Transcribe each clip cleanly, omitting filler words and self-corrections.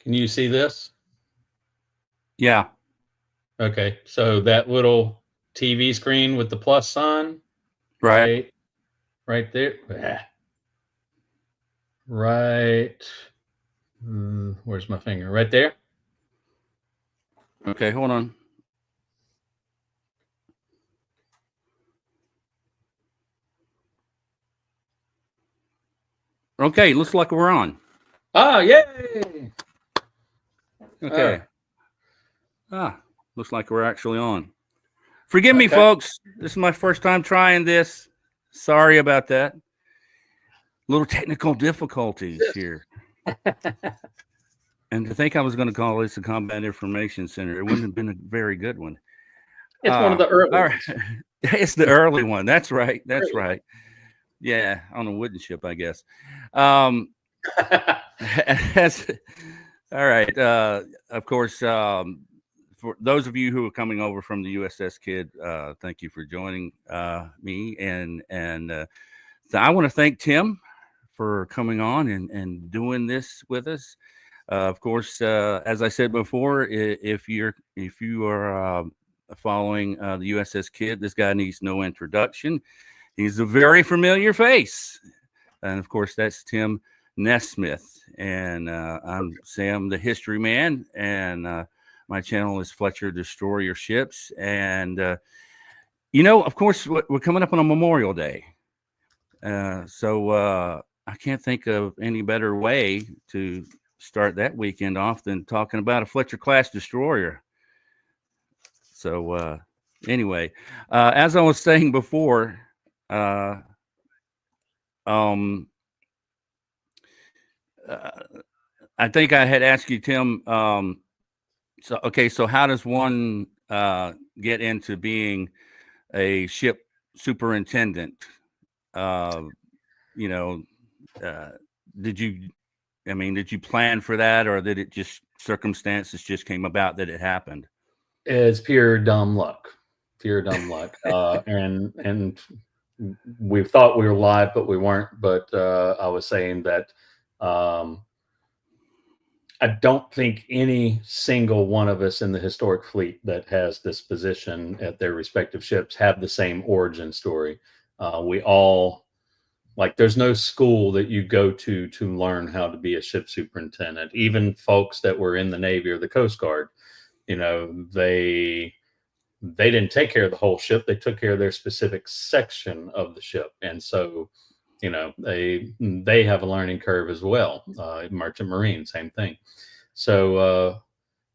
Can you see this? Yeah. Okay, so that little TV screen with the plus sign, Right. right there. Right. Where's my finger? Right there. Okay, hold on. Okay, looks like we're on. Ah, yay! Okay. Looks like we're actually on. Forgive me, Okay. folks. This is my first time trying this. Sorry about that. Little technical difficulties here. And to think I was going to call this a Combat Information Center, it wouldn't have been a very good one. It's one of the early all ones. right. It's the early one. That's right. That's right. Yeah, on a wooden ship, I guess. All right. Of course, for those of you who are coming over from the USS Kidd, thank you for joining me. And so I want to thank Tim for coming on and doing this with us. Of course, as I said before, if you are following the USS Kidd, this guy needs no introduction. He's a very familiar face, and of course, that's Tim Nessmith. And I'm Sam, the History Man, and my channel is Fletcher Destroy Your Ships. And of course, we're coming up on a Memorial Day, so I can't think of any better way to start that weekend off than talking about a Fletcher class destroyer. So anyway, as I was saying before, I think I had asked you, Tim. So how does one get into being a ship superintendent? Did you plan for that, or did it just circumstances just came about that it happened? It's pure dumb luck. And we thought we were live, but we weren't. But I was saying that I don't think any single one of us in the historic fleet that has this position at their respective ships have the same origin story. We all, like, there's no school that you go to learn how to be a ship superintendent. Even folks that were in the Navy or the Coast Guard, they didn't take care of the whole ship. They took care of their specific section of the ship. And so, they have a learning curve as well. Merchant Marine, same thing. So,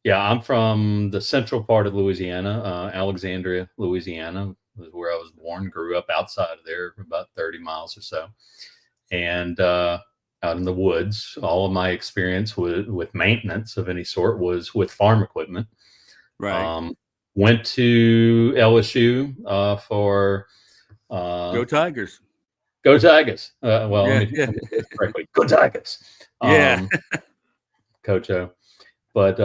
yeah, I'm from the central part of Louisiana, Alexandria, Louisiana, was where I was born, grew up outside of there, about 30 miles or so. And out in the woods, all of my experience with maintenance of any sort was with farm equipment. Right. Went to LSU for Go Tigers. Go Tigers. Well, Yeah. let me get this correctly. Go Tigers. Yeah. Coach O. But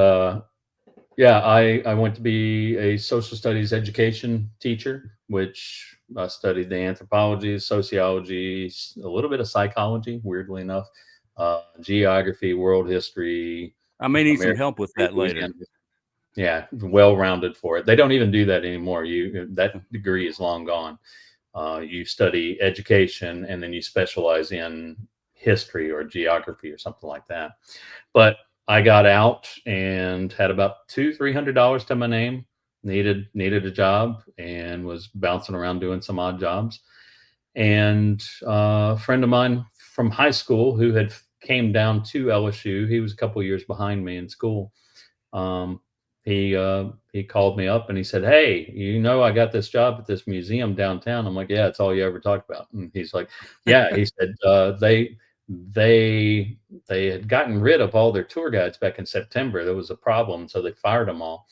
yeah, I went to be a social studies education teacher, which I studied the anthropology, sociology, a little bit of psychology, weirdly enough, geography, world history. I may need some help with that later. Yeah, well-rounded for it. They don't even do that anymore. That degree is long gone. You study education and then you specialize in history or geography or something like that. But I got out and had about $200-300 to my name. Needed a job and was bouncing around doing some odd jobs. And a friend of mine from high school who had came down to LSU, he was a couple years behind me in school. He called me up and he said, "Hey, I got this job at this museum downtown." I'm like, "Yeah, it's all you ever talked about." And he's like, "Yeah." He said, they had gotten rid of all their tour guides back in September. There was a problem, so they fired them all,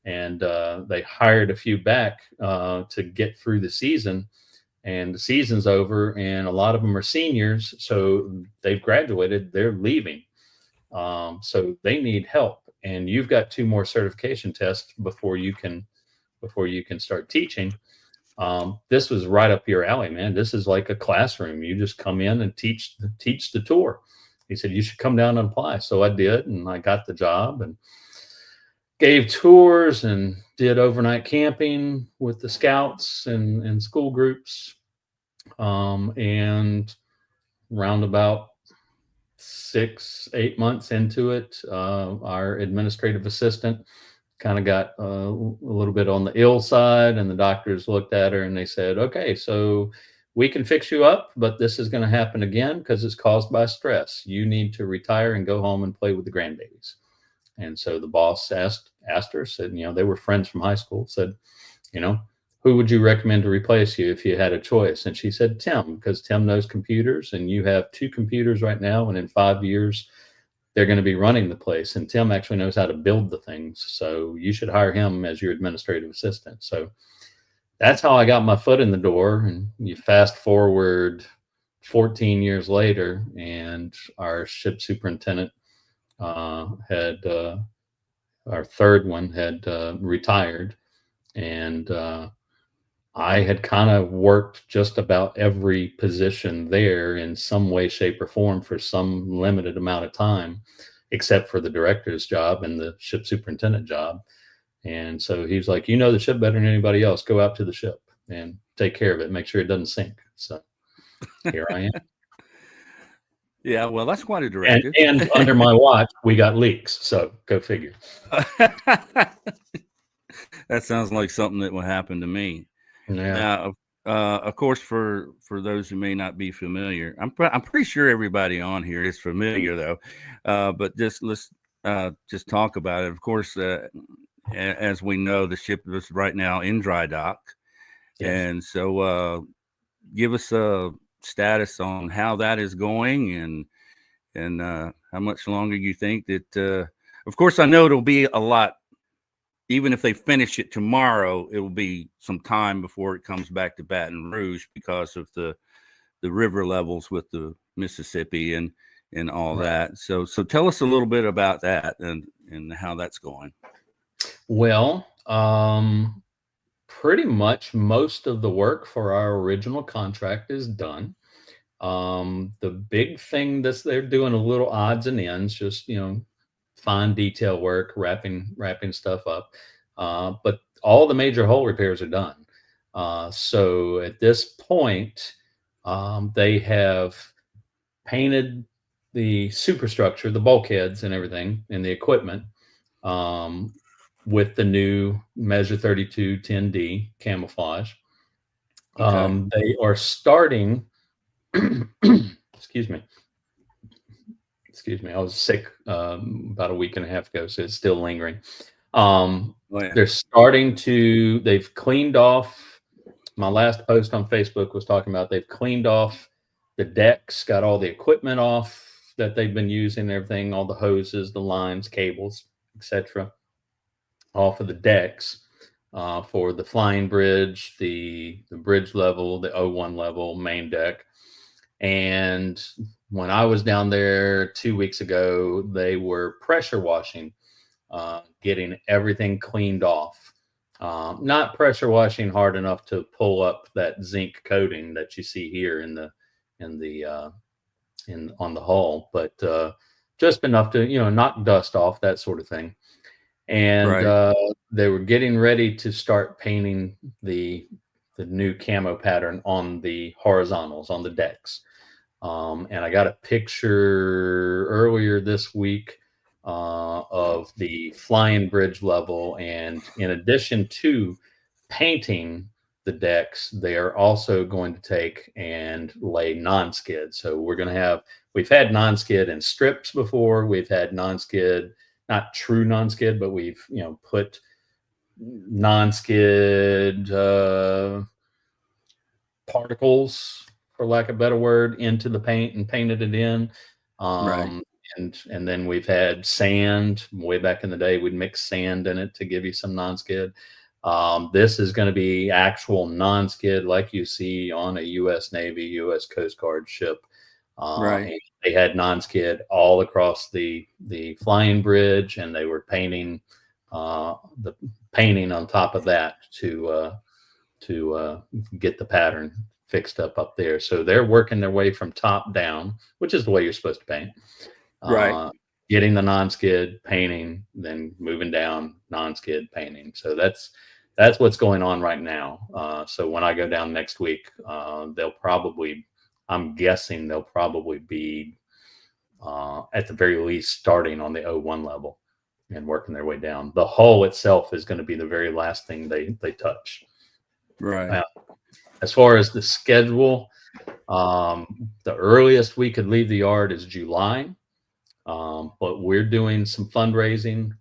and they hired a few back to get through the season. And the season's over, and a lot of them are seniors, so they've graduated. They're leaving, so they need help. And you've got 2 more certification tests before you can start teaching. This was right up your alley, man. This is like a classroom. You just come in and teach the tour. he said, you should come down and apply. So I did, and I got the job and gave tours and did overnight camping with the scouts and school groups. And round about 6, 8 months into it, our administrative assistant kind of got a little bit on the ill side, and the doctors looked at her and they said, okay, so we can fix you up, but this is going to happen again because it's caused by stress. You need to retire and go home and play with the grandbabies. And so the boss asked her, said, they were friends from high school, said, who would you recommend to replace you if you had a choice? And she said, Tim, because Tim knows computers, and you have 2 computers right now, and in 5 years, they're going to be running the place. And Tim actually knows how to build the things. So you should hire him as your administrative assistant. So that's how I got my foot in the door. And you fast forward 14 years later, and our ship superintendent had, our third one had retired. And I had kind of worked just about every position there in some way, shape, or form for some limited amount of time, except for the director's job and the ship superintendent job. And so he was like, the ship better than anybody else. Go out to the ship and take care of it. Make sure it doesn't sink. So here I am. Yeah, well, that's quite a directive. And under my watch, we got leaks. So go figure. That sounds like something that will happen to me. Yeah. Now, of course, for those who may not be familiar, I'm pretty sure everybody on here is familiar, though. But let's just talk about it. Of course, as we know, the ship is right now in dry dock, yes. And so give us a status on how that is going, and how much longer you think that. Of course, I know it'll be a lot. Even if they finish it tomorrow, it will be some time before it comes back to Baton Rouge because of the river levels with the Mississippi and all that. So tell us a little bit about that and how that's going. Well, pretty much most of the work for our original contract is done. The big thing they're doing a little odds and ends, just, fine detail work, wrapping stuff up. But all the major hull repairs are done. So at this point, they have painted the superstructure, the bulkheads and everything, and the equipment with the new Measure 32 10D camouflage. Okay. They are starting, excuse me, I was sick about a week and a half ago, so it's still lingering. They're starting to, they've cleaned off, my last post on Facebook was talking about they've cleaned off the decks, got all the equipment off that they've been using, everything, all the hoses, the lines, cables, etc., off of the decks for the flying bridge, the bridge level, the O1 level, main deck. And when I was down there 2 weeks ago, they were pressure washing, getting everything cleaned off. Not pressure washing hard enough to pull up that zinc coating that you see here on the hull, but just enough to knock dust off, that sort of thing. And they were getting ready to start painting the new camo pattern on the horizontals on the decks. And I got a picture earlier this week of the flying bridge level. And in addition to painting the decks, they are also going to take and lay non-skid. So we've had non-skid in strips before. We've had non-skid, not true non-skid, but we've, put non-skid particles, for lack of a better word, into the paint and painted it in. And then we've had sand. Way back in the day, we'd mix sand in it to give you some non-skid. This is going to be actual non-skid like you see on a U.S. Navy, U.S. Coast Guard ship. And they had non-skid all across the flying bridge, and they were painting the painting on top of that to get the pattern fixed up there. So they're working their way from top down, which is the way you're supposed to paint. Right. Getting the non-skid, painting, then moving down, non-skid, painting. So that's what's going on right now. So when I go down next week, I'm guessing they'll probably be at the very least starting on the O1 level and working their way down. The hull itself is going to be the very last thing they touch. Right. As far as the schedule, the earliest we could leave the yard is July. But we're doing some fundraising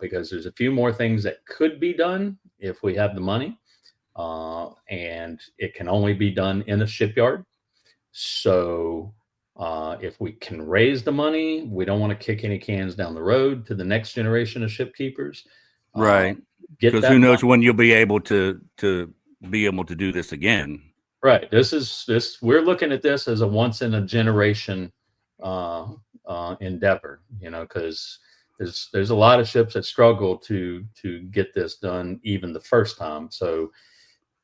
because there's a few more things that could be done if we have the money. And it can only be done in a shipyard. So if we can raise the money, we don't want to kick any cans down the road to the next generation of shipkeepers. Right. Because who knows when you'll be able to do this again. Right. We're looking at this as a once in a generation endeavor, because there's a lot of ships that struggle to get this done even the first time. So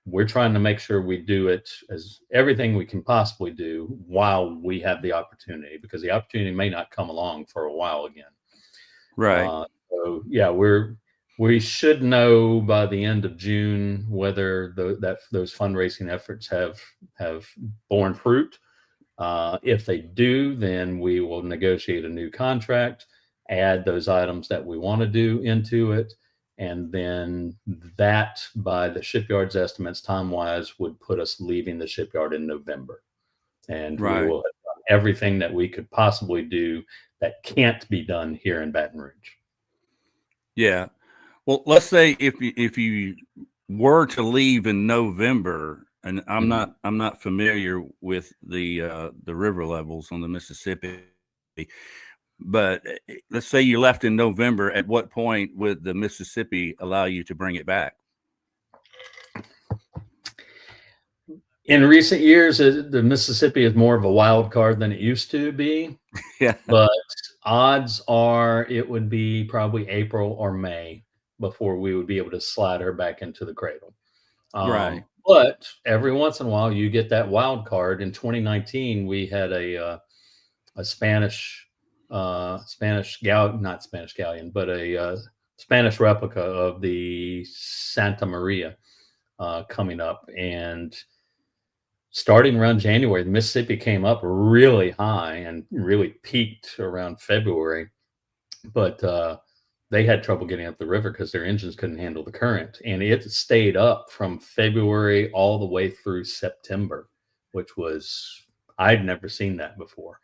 we're trying to make sure we do it as everything we can possibly do while we have the opportunity, because the opportunity may not come along for a while again. Right. So yeah, we should know by the end of June whether those fundraising efforts have borne fruit. If they do, then we will negotiate a new contract, add those items that we want to do into it, and then that, by the shipyard's estimates, time-wise, would put us leaving the shipyard in November. And we will have done everything that we could possibly do that can't be done here in Baton Rouge. Yeah. Well, let's say if you were to leave in November, and I'm not familiar with the river levels on the Mississippi, but let's say you left in November. At what point would the Mississippi allow you to bring it back? In recent years, the Mississippi is more of a wild card than it used to be. Yeah. But odds are it would be probably April or May before we would be able to slide her back into the cradle. Right. But every once in a while, you get that wild card. In 2019, we had a Spanish galleon, not Spanish galleon, but a Spanish replica of the Santa Maria coming up. And starting around January, the Mississippi came up really high and really peaked around February. But they had trouble getting up the river because their engines couldn't handle the current. And it stayed up from February all the way through September, which was, I'd never seen that before.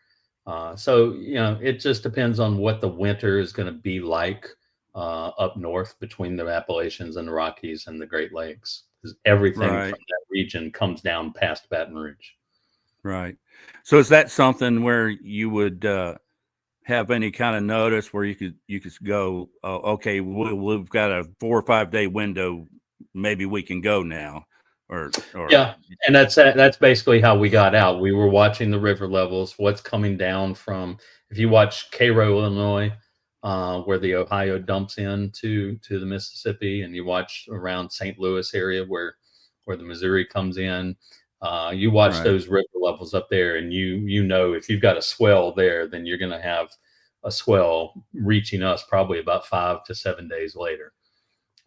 So, it just depends on what the winter is going to be like up north between the Appalachians and the Rockies and the Great Lakes. Because everything from that region comes down past Baton Rouge. Right. So is that something where you would have any kind of notice where you could go, okay, we've got a 4 or 5 day window, maybe we can go now, or yeah, and that's basically how we got out. We were watching the river levels, what's coming down from. If you watch Cairo, Illinois, where the Ohio dumps into the Mississippi, and you watch around St. Louis area where the Missouri comes in, you watch those river levels up there, and if you've got a swell there, then you're going to have a swell reaching us probably about 5 to 7 days later.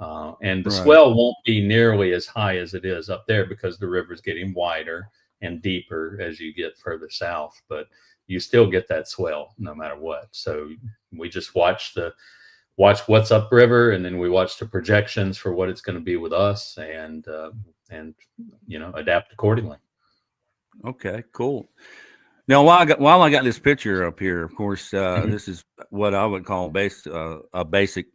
And the swell won't be nearly as high as it is up there because the river's getting wider and deeper as you get further south, but you still get that swell no matter what. So we just watch what's upriver, and then we watch the projections for what it's going to be with us, and adapt accordingly. Okay, cool. Now, while I got this picture up here, of course, this is what I would call the basic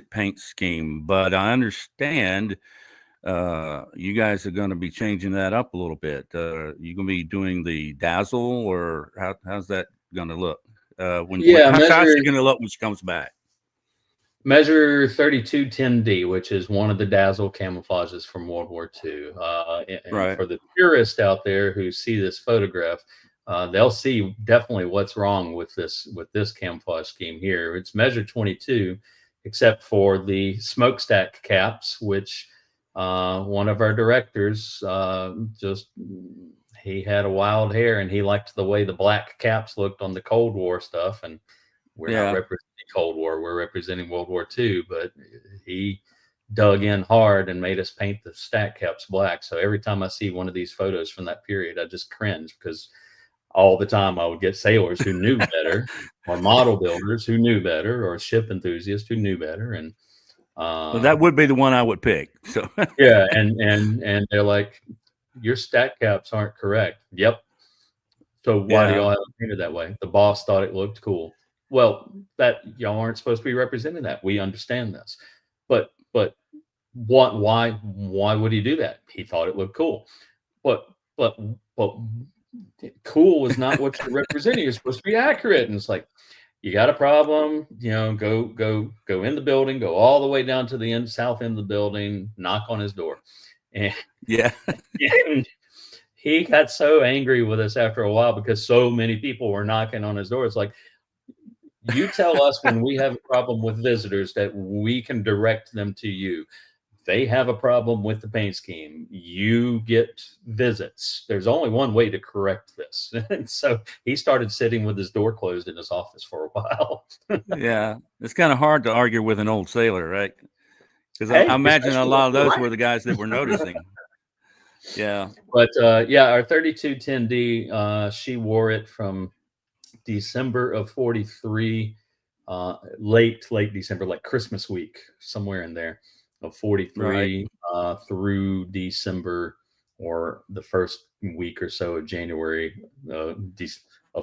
paint scheme. But I understand you guys are going to be changing that up a little bit. You're going to be doing the dazzle, or how's that going to look? How's it going to look when she comes back? Measure 3210D, which is one of the dazzle camouflages from World War II. And for the purists out there who see this photograph, they'll see definitely what's wrong with this camouflage scheme here. It's measure 22, except for the smokestack caps, which one of our directors just he had a wild hair, and he liked the way the black caps looked on the Cold War stuff. And we're not Yeah. representing Cold War; we're representing World War II. But he dug in hard and made us paint the stack caps black. So every time I see one of these photos from that period, I just cringe, because all the time I would get sailors who knew better, or model builders who knew better, or ship enthusiasts who knew better. And Well, that would be the one I would pick. So yeah, and they're like, your stack caps aren't correct. Yep. So why do yeah, y'all have it painted that way? The boss thought it looked cool. Well, that y'all aren't supposed to be representing that. We understand this. But why would he do that? He thought it looked cool. But but cool is not what you're representing. You're supposed to be accurate. And it's like, you got a problem, go in the building, go all the way down to the south end of the building, knock on his door. And, yeah, and he got so angry with us after a while, because so many people were knocking on his door. It's like, you tell us when we have a problem with visitors that we can direct them to you. They have a problem with the paint scheme, you get visits. There's only one way to correct this. And so he started sitting with his door closed in his office for a while. yeah. It's kind of hard to argue with an old sailor, right? Because I Hey, imagine a especially lot of those right. were the guys that were noticing. Yeah, But yeah, our 3210D, she wore it from December of 43, late December, like Christmas week, somewhere in there, of right. 43 through December, or the first week or so of January of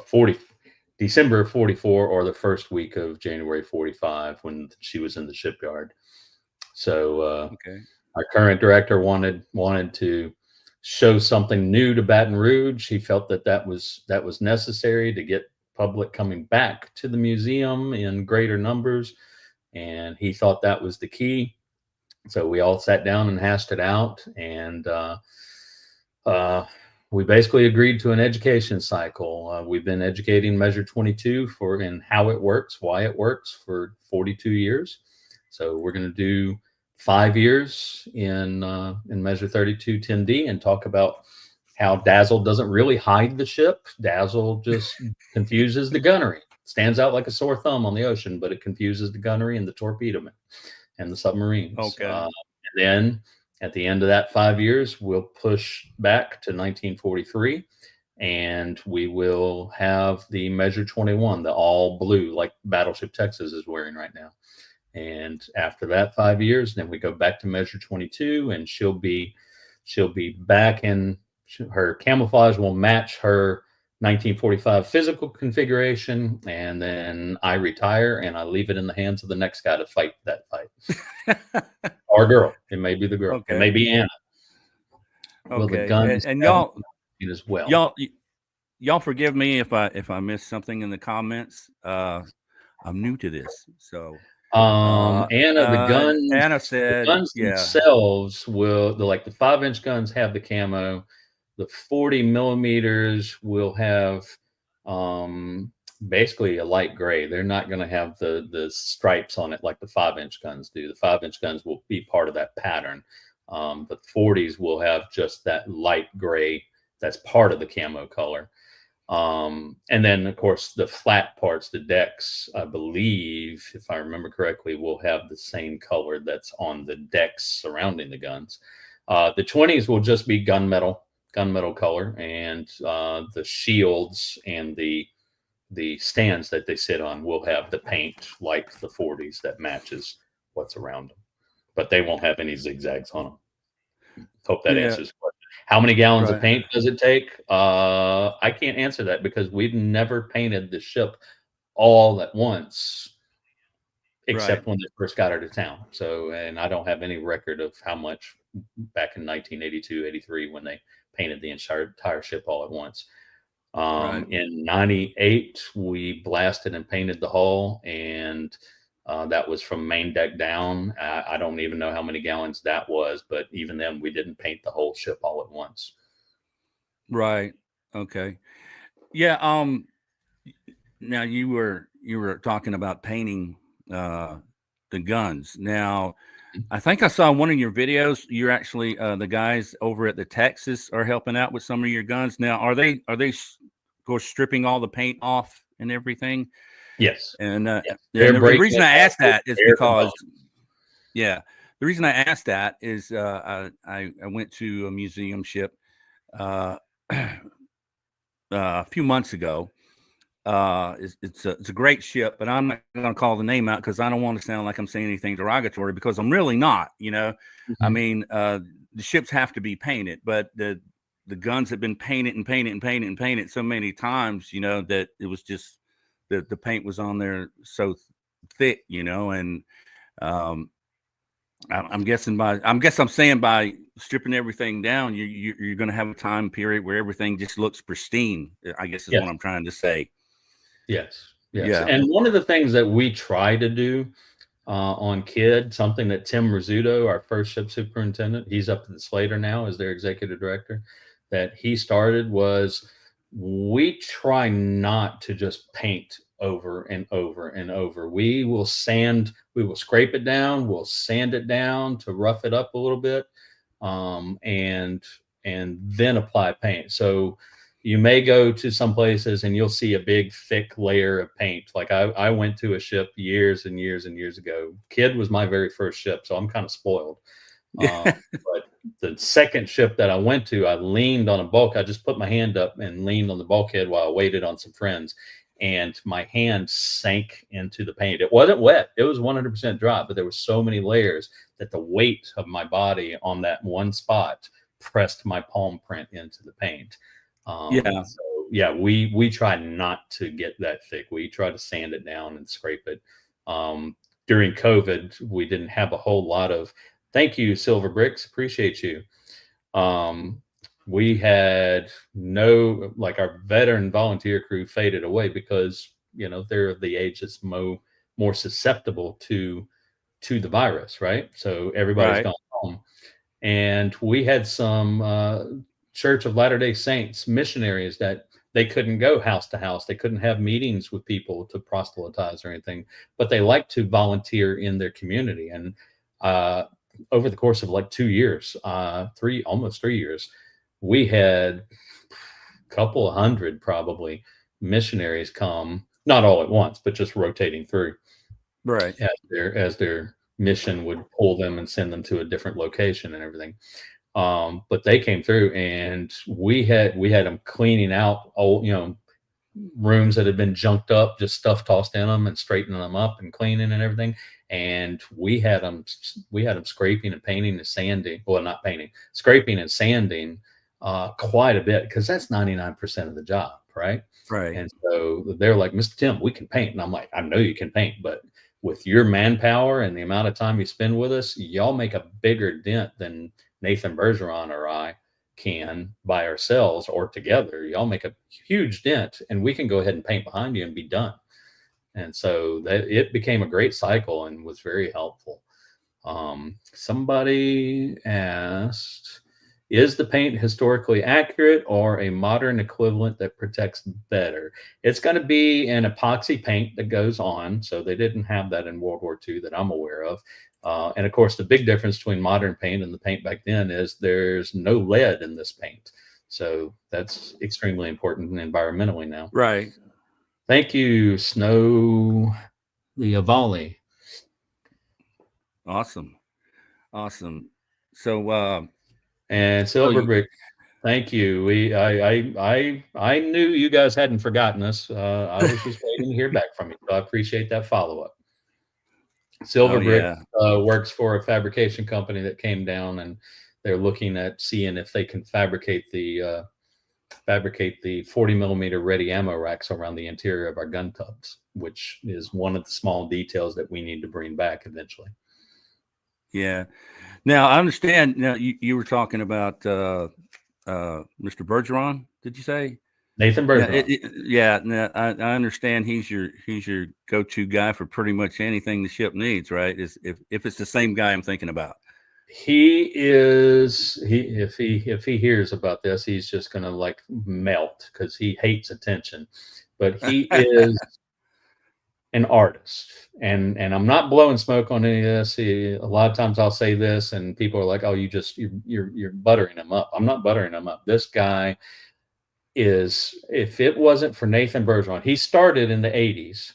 40, December of 44, or the first week of January 45, when she was in the shipyard. So Okay. our current director wanted to show something new to Baton Rouge. He felt that was necessary to get public coming back to the museum in greater numbers, and he thought that was the key. So we all sat down and hashed it out, and we basically agreed to an education cycle. We've been educating Measure 22 and how it works, why it works, for 42 years. So we're going to do 5 years in Measure 3210D, and talk about how dazzle doesn't really hide the ship. Dazzle just confuses the gunnery. Stands out like a sore thumb on the ocean, but it confuses the gunnery and the torpedomen and the submarines. Okay. And then at the end of that 5 years, we'll push back to 1943, and we will have the Measure 21, the all blue, like Battleship Texas is wearing right now. And after that 5 years, then we go back to Measure 22, and she'll be back in her camouflage will match her 1945 physical configuration, and then I retire and I leave it in the hands of the next guy to fight that fight. Or girl. It may be the girl. It may Okay. be Anna. Will the Okay. guns And have y'all, as well? y'all forgive me if I missed something in the comments. I'm new to this, so Anna, Anna the said, guns yeah, themselves like the 5-inch guns have the camo. The 40 millimeters will have basically a light gray. They're not going to have the stripes on it like the 5-inch guns do. The 5-inch guns will be part of that pattern. But the 40s will have just that light gray that's part of the camo color. And then, of course, the flat parts, the decks, I believe, if I remember correctly, will have the same color that's on the decks surrounding the guns. The 20s will just be gunmetal color, and the shields and the stands that they sit on will have the paint like the 40s that matches what's around them, but they won't have any zigzags on them. Hope that yeah, answers the question. How many gallons of right, paint does it take? I can't answer that, because we've never painted the ship all at once, right, except when they first got her to town. So, and I don't have any record of how much back in 1982, 83, when they painted the entire ship all at once. right. In 98, we blasted and painted the hull, and that was from main deck down. I don't even know how many gallons that was, but even then, we didn't paint the whole ship all at once. Right. Okay. Yeah. Now you were talking about painting the guns. Now, I think I saw one of your videos. You're actually the guys over at the Texas are helping out with some of your guns. Now, are they of course stripping all the paint off and everything? Yes. And Yes. and They're the breaking reason it I down asked to that is bare because, components. yeah, the reason I asked that is I went to a museum ship uh, a few months ago. It's a great ship, but I'm not going to call the name out because I don't want to sound like I'm saying anything derogatory, because I'm really not. I Mhm. mean, the ships have to be painted, but the guns have been painted and painted and painted and painted so many times, that it was just the paint was on there so thick, and um, I'm guessing I'm saying by stripping everything down, you're going to have a time period where everything just looks pristine. I guess is Yes. what I'm trying to say. Yes. Yes. Yeah. And one of the things that we try to do on KIDD, something that Tim Rizzuto, our first ship superintendent, he's up at the Slater now as their executive director, that he started was we try not to just paint over and over and over. We will scrape it down, we'll sand it down to rough it up a little bit, and then apply paint. So you may go to some places and you'll see a big thick layer of paint. Like I went to a ship years and years and years ago. KIDD was my very first ship, so I'm kind of spoiled. But the second ship that I went to, I leaned on a bulk. I just put my hand up and leaned on the bulkhead while I waited on some friends, and my hand sank into the paint. It wasn't wet; it was 100% dry, but there were so many layers that the weight of my body on that one spot pressed my palm print into the paint. Yeah. So yeah, we try not to get that thick. We try to sand it down and scrape it. During COVID, we didn't have a whole lot of. Thank you, Silver Bricks. Appreciate you. Um, we had no, like, our veteran volunteer crew faded away because they're of the age that's more susceptible to the virus, right? So everybody's Right. gone home, and we had some Church of Latter-day Saints missionaries that they couldn't go house to house. They couldn't have meetings with people to proselytize or anything, but they like to volunteer in their community. And uh, over the course of like 2 years, almost 3 years, we had a couple of hundred probably missionaries come, not all at once, but just rotating through Right. as their mission would pull them and send them to a different location and everything. But they came through, and we had them cleaning out old, rooms that had been junked up, just stuff tossed in them and straightening them up and cleaning and everything. And we had them scraping and painting and sanding. Well, not painting, scraping and sanding quite a bit, because that's 99% of the job, right? Right. And so they're like, Mr. Tim, we can paint. And I'm like, I know you can paint, but with your manpower and the amount of time you spend with us, y'all make a bigger dent than Nathan Bergeron or I can by ourselves or together. Y'all make a huge dent, and we can go ahead and paint behind you and be done. And so it became a great cycle and was very helpful. Somebody asked, is the paint historically accurate or a modern equivalent that protects better? It's going to be an epoxy paint that goes on. So they didn't have that in World War II that I'm aware of. And of course, the big difference between modern paint and the paint back then is there's no lead in this paint. So that's extremely important environmentally now. Right. Thank you, Snow Liavali. Awesome. Awesome. So, And so Silver Brick, thank you. I knew you guys hadn't forgotten us. I was just waiting to hear back from you. So I appreciate that follow up. oh Silver Brick yeah. works for a fabrication company that came down, and they're looking at seeing if they can fabricate the 40 millimeter ready ammo racks around the interior of our gun tubs, which is one of the small details that we need to bring back eventually. Yeah. Now I understand. Now you were talking about Mr. Bergeron. Did you say? Nathan Yeah. Bergeron. Yeah. Now, I understand he's your go-to guy for pretty much anything the ship needs, right? Is if it's the same guy I'm thinking about. He is if he hears about this, he's just gonna like melt because he hates attention. But he is, an artist. And I'm not blowing smoke on any of this. A lot of times I'll say this and people are like, oh, you're buttering him up. I'm not buttering him up. This guy is, if it wasn't for Nathan Bergeron, he started in the 80s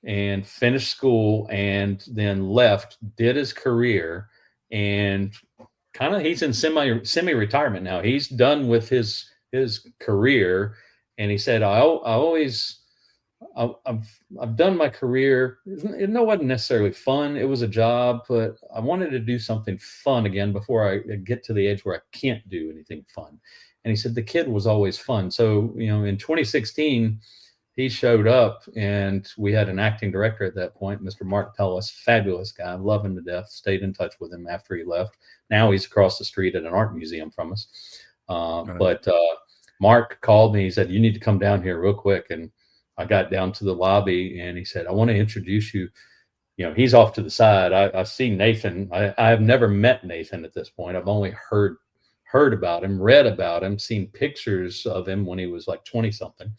and finished school and then left, did his career, and kind of he's in semi-retirement now. He's done with his career, and he said, I've done my career. It wasn't necessarily fun. It was a job, but I wanted to do something fun again before I get to the age where I can't do anything fun. And he said the kid was always fun. So, in 2016, he showed up, and we had an acting director at that point, Mr. Mark Pellis, fabulous guy. I love him to death. Stayed in touch with him after he left. Now he's across the street at an art museum from us. But Mark called me. He said, you need to come down here real quick. And I got down to the lobby, and he said, I want to introduce you. He's off to the side. I see Nathan. I've never met Nathan at this point. I've only heard about him, read about him, seen pictures of him when he was like 20 something.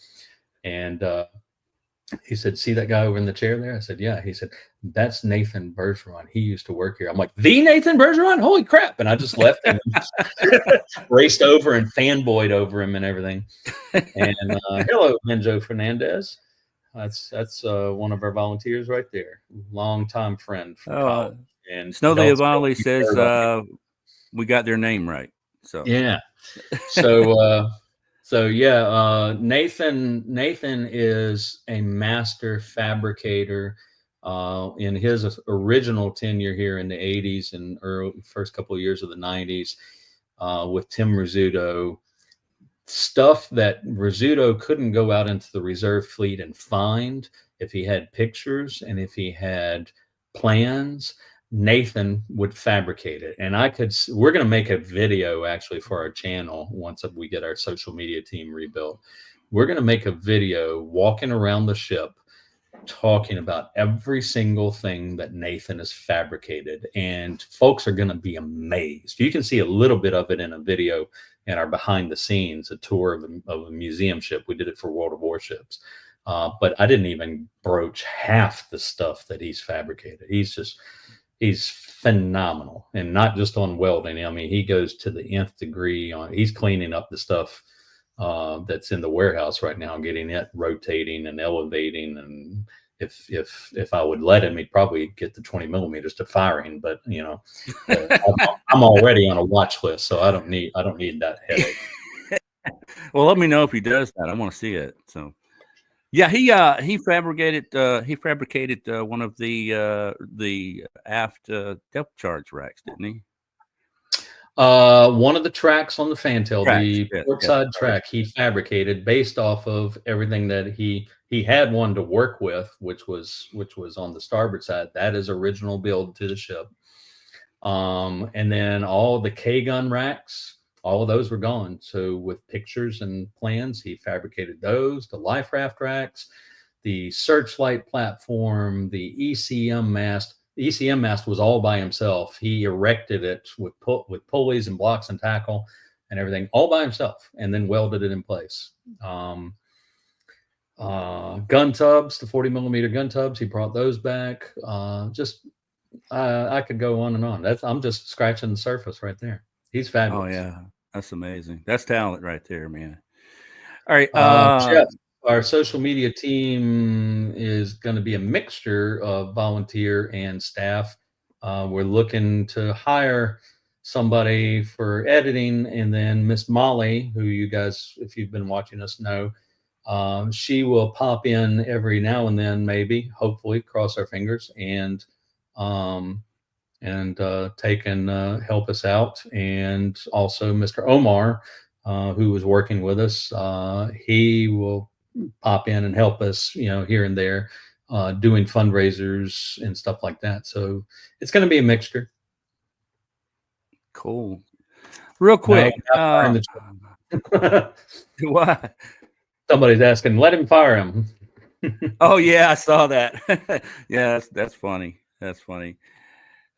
And he said, see that guy over in the chair there? I said, yeah. He said, that's Nathan Bergeron. He used to work here. I'm like, the Nathan Bergeron? Holy crap. And I just left him and just raced over and fanboyed over him and everything. And hello, Benjo Fernandez. That's one of our volunteers right there. Longtime friend from college. And Snow Leovali says we got their name right. So yeah. So Nathan is a master fabricator. In his original tenure here in the 80s and first couple of years of the 90s with Tim Rizzuto, stuff that Rizzuto couldn't go out into the reserve fleet and find if he had pictures and if he had plans. Nathan would fabricate it. And we're going to make a video actually for our channel once we get our social media team rebuilt. We're going to make a video walking around the ship talking about every single thing that Nathan has fabricated, and folks are going to be amazed. You can see a little bit of it in a video in our behind the scenes, a tour of a museum ship. We did it for World of Warships. But I didn't even broach half the stuff that he's fabricated. He's phenomenal, and not just on welding. I mean, he goes to the nth degree he's cleaning up the stuff that's in the warehouse right now, getting it rotating and elevating. And if I would let him, he'd probably get the 20 millimeters to firing. But I'm already on a watch list, so I don't need that headache. Well, let me know if he does that. I want to see it. So. Yeah, he fabricated one of the aft depth charge racks, didn't he? One of the tracks on the fantail, the portside track, he fabricated based off of everything that he had one to work with, which was on the starboard side. That is original build to the ship. And then all the K-gun racks, all of those were gone. So with pictures and plans, he fabricated those, the life raft racks, the searchlight platform, the ECM mast. The ECM mast was all by himself. He erected it with pulleys and blocks and tackle and everything all by himself, and then welded it in place. Gun tubs, the 40 millimeter gun tubs, he brought those back. I could go on and on. I'm just scratching the surface right there. He's fabulous. Oh yeah, that's amazing. That's talent right there, man. All right, Jeff, our social media team is going to be a mixture of volunteer and staff. We're looking to hire somebody for editing, and then Miss Molly, who you guys, if you've been watching us, know, she will pop in every now and then, maybe, hopefully, cross our fingers, and take and help us out. And also Mr. Omar, who was working with us, he will pop in and help us, here and there, doing fundraisers and stuff like that. So it's going to be a mixture. Cool. Real quick. What? Somebody's asking, let him fire him. Oh yeah, I saw that. Yeah, that's funny. That's funny.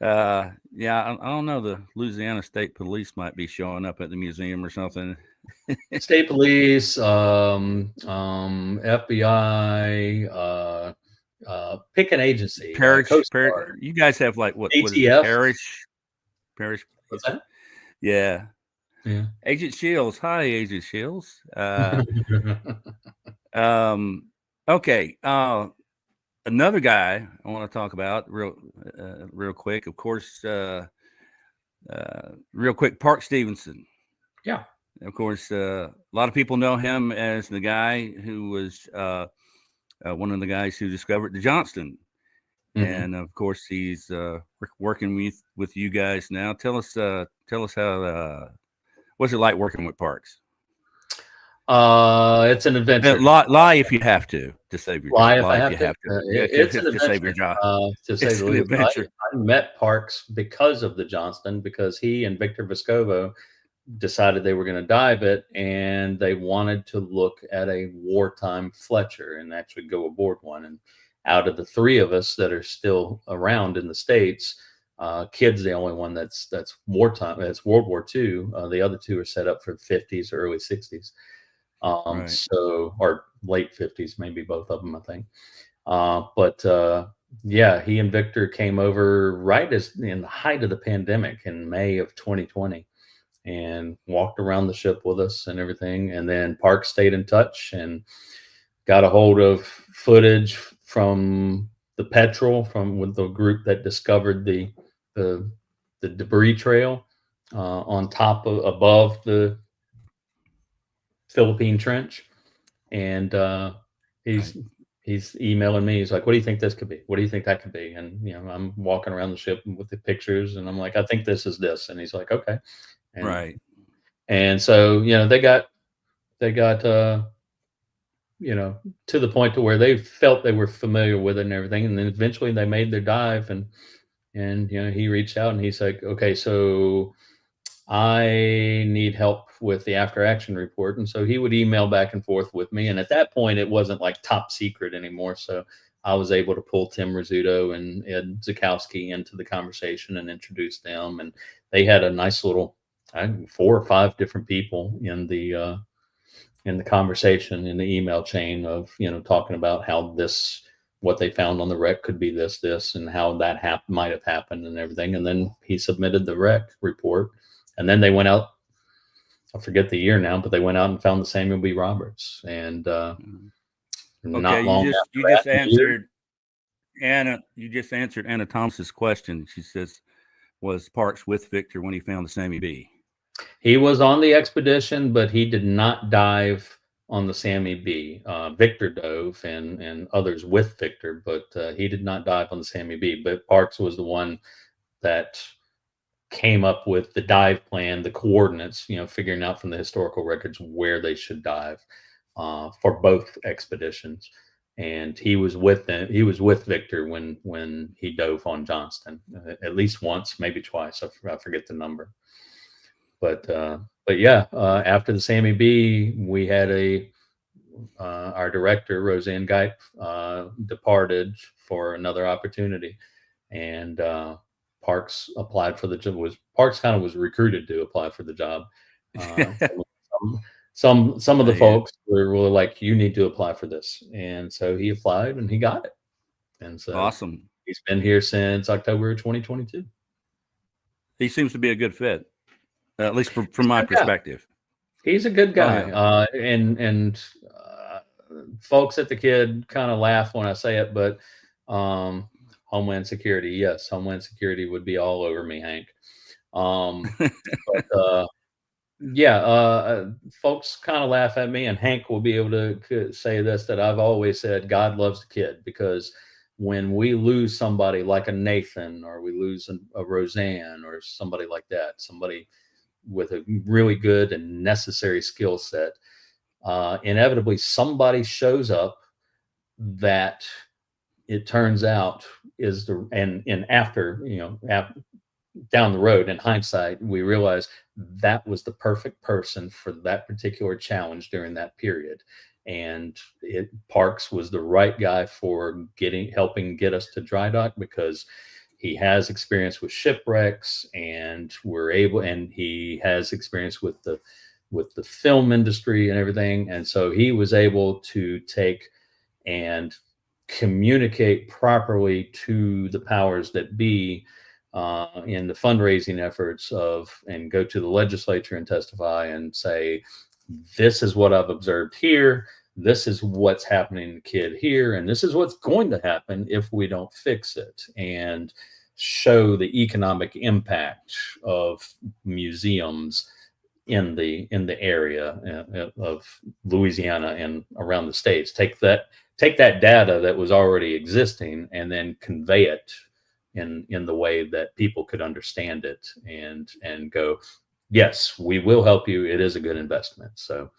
Yeah, I don't know. The Louisiana State Police might be showing up at the museum or something. State Police, FBI, pick an agency. Parish. Coast Guard, You guys have like what is it? ATF. Parish. What's that? Yeah. Yeah. Agent Shields. Hi, Agent Shields. Okay. Another guy I want to talk about real quick. Of course, real quick, Park Stevenson. Yeah. Of course, a lot of people know him as the guy who was one of the guys who discovered the Johnston. And of course, he's working with you guys now. Tell us how what's it like working with Parks? It's an adventure. Lie if you have to save your Lie job. if I Lie if have you to. have to. It's an to save your adventure, job. to say It's the an least. adventure. I met Parks because of the Johnston, because he and Victor Vescovo decided they were going to dive it, and they wanted to look at a wartime Fletcher and actually go aboard one. And out of the three of us that are still around in the States, Kidd's the only one that's wartime. That's World War II. The other two are set up for 50s or early 60s. Right. So, or late 50s, maybe both of them, I think. But yeah, he and Victor came over right as in the height of the pandemic in May of 2020 and walked around the ship with us and everything. And then Park stayed in touch and got a hold of footage from the Petrel, from with the group that discovered the debris trail on top of above the Philippine Trench. And he's emailing me. He's like, "What do you think this could be? What do you think that could be?" And I'm walking around the ship with the pictures, and I'm like, "I think this is this." And he's like, "Okay." And, Right. And so they got to the point to where they felt they were familiar with it and everything. And then eventually they made their dive, and he reached out and he's like, "Okay, so I need help with the after action report." And so he would email back and forth with me. And at that point, it wasn't like top secret anymore. So I was able to pull Tim Rizzuto and Ed Zukowski into the conversation and introduce them. And they had a nice little 4 or 5 different people in the conversation in the email chain of, talking about how what they found on the wreck could be this, and how that might have happened and everything. And then he submitted the wreck report. And then they went out, I forget the year now, but they went out and found the Samuel B. Roberts. And not long you after just that, answered Anna. You just answered Anna Thomas's question. She says, "Was Parks with Victor when he found the Sammy B?" He was on the expedition, but he did not dive on the Sammy B. Victor dove and others with Victor, but he did not dive on the Sammy B. But Parks was the one that came up with the dive plan, the coordinates, figuring out from the historical records where they should dive for both expeditions. And he was with them. He was with Victor when he dove on Johnston, at least once, maybe twice. I forget the number. But yeah, after the Sammy B, we had our director Roseanne Geip departed for another opportunity, and Parks applied for the job. Parks kind of was recruited to apply for the job. Some of the folks were really like, "You need to apply for this," and so he applied and he got it. And so awesome. He's been here since October 2022. He seems to be a good fit, at least from my perspective. He's a good guy. Oh, yeah. And folks at the KIDD kind of laugh when I say it, but Homeland Security, yes, Homeland Security would be all over me, Hank. But folks kind of laugh at me, and Hank will be able to say this, that I've always said God loves the KIDD, because when we lose somebody like a Nathan, or we lose a Roseanne, or somebody like that, somebody with a really good and necessary skill set, inevitably somebody shows up that it turns out is after down the road, in hindsight, we realize that was the perfect person for that particular challenge during that period. And Parks was the right guy for helping get us to dry dock, because he has experience with shipwrecks, and he has experience with the film industry and everything. And so he was able to take and communicate properly to the powers that be in the fundraising efforts and go to the legislature and testify and say, this is what I've observed here. This is what's happening to KIDD here. And this is what's going to happen if we don't fix it, and show the economic impact of museums in the area of Louisiana and around the states. Take that data that was already existing and then convey it in the way that people could understand it and go, yes, we will help you. It is a good investment. So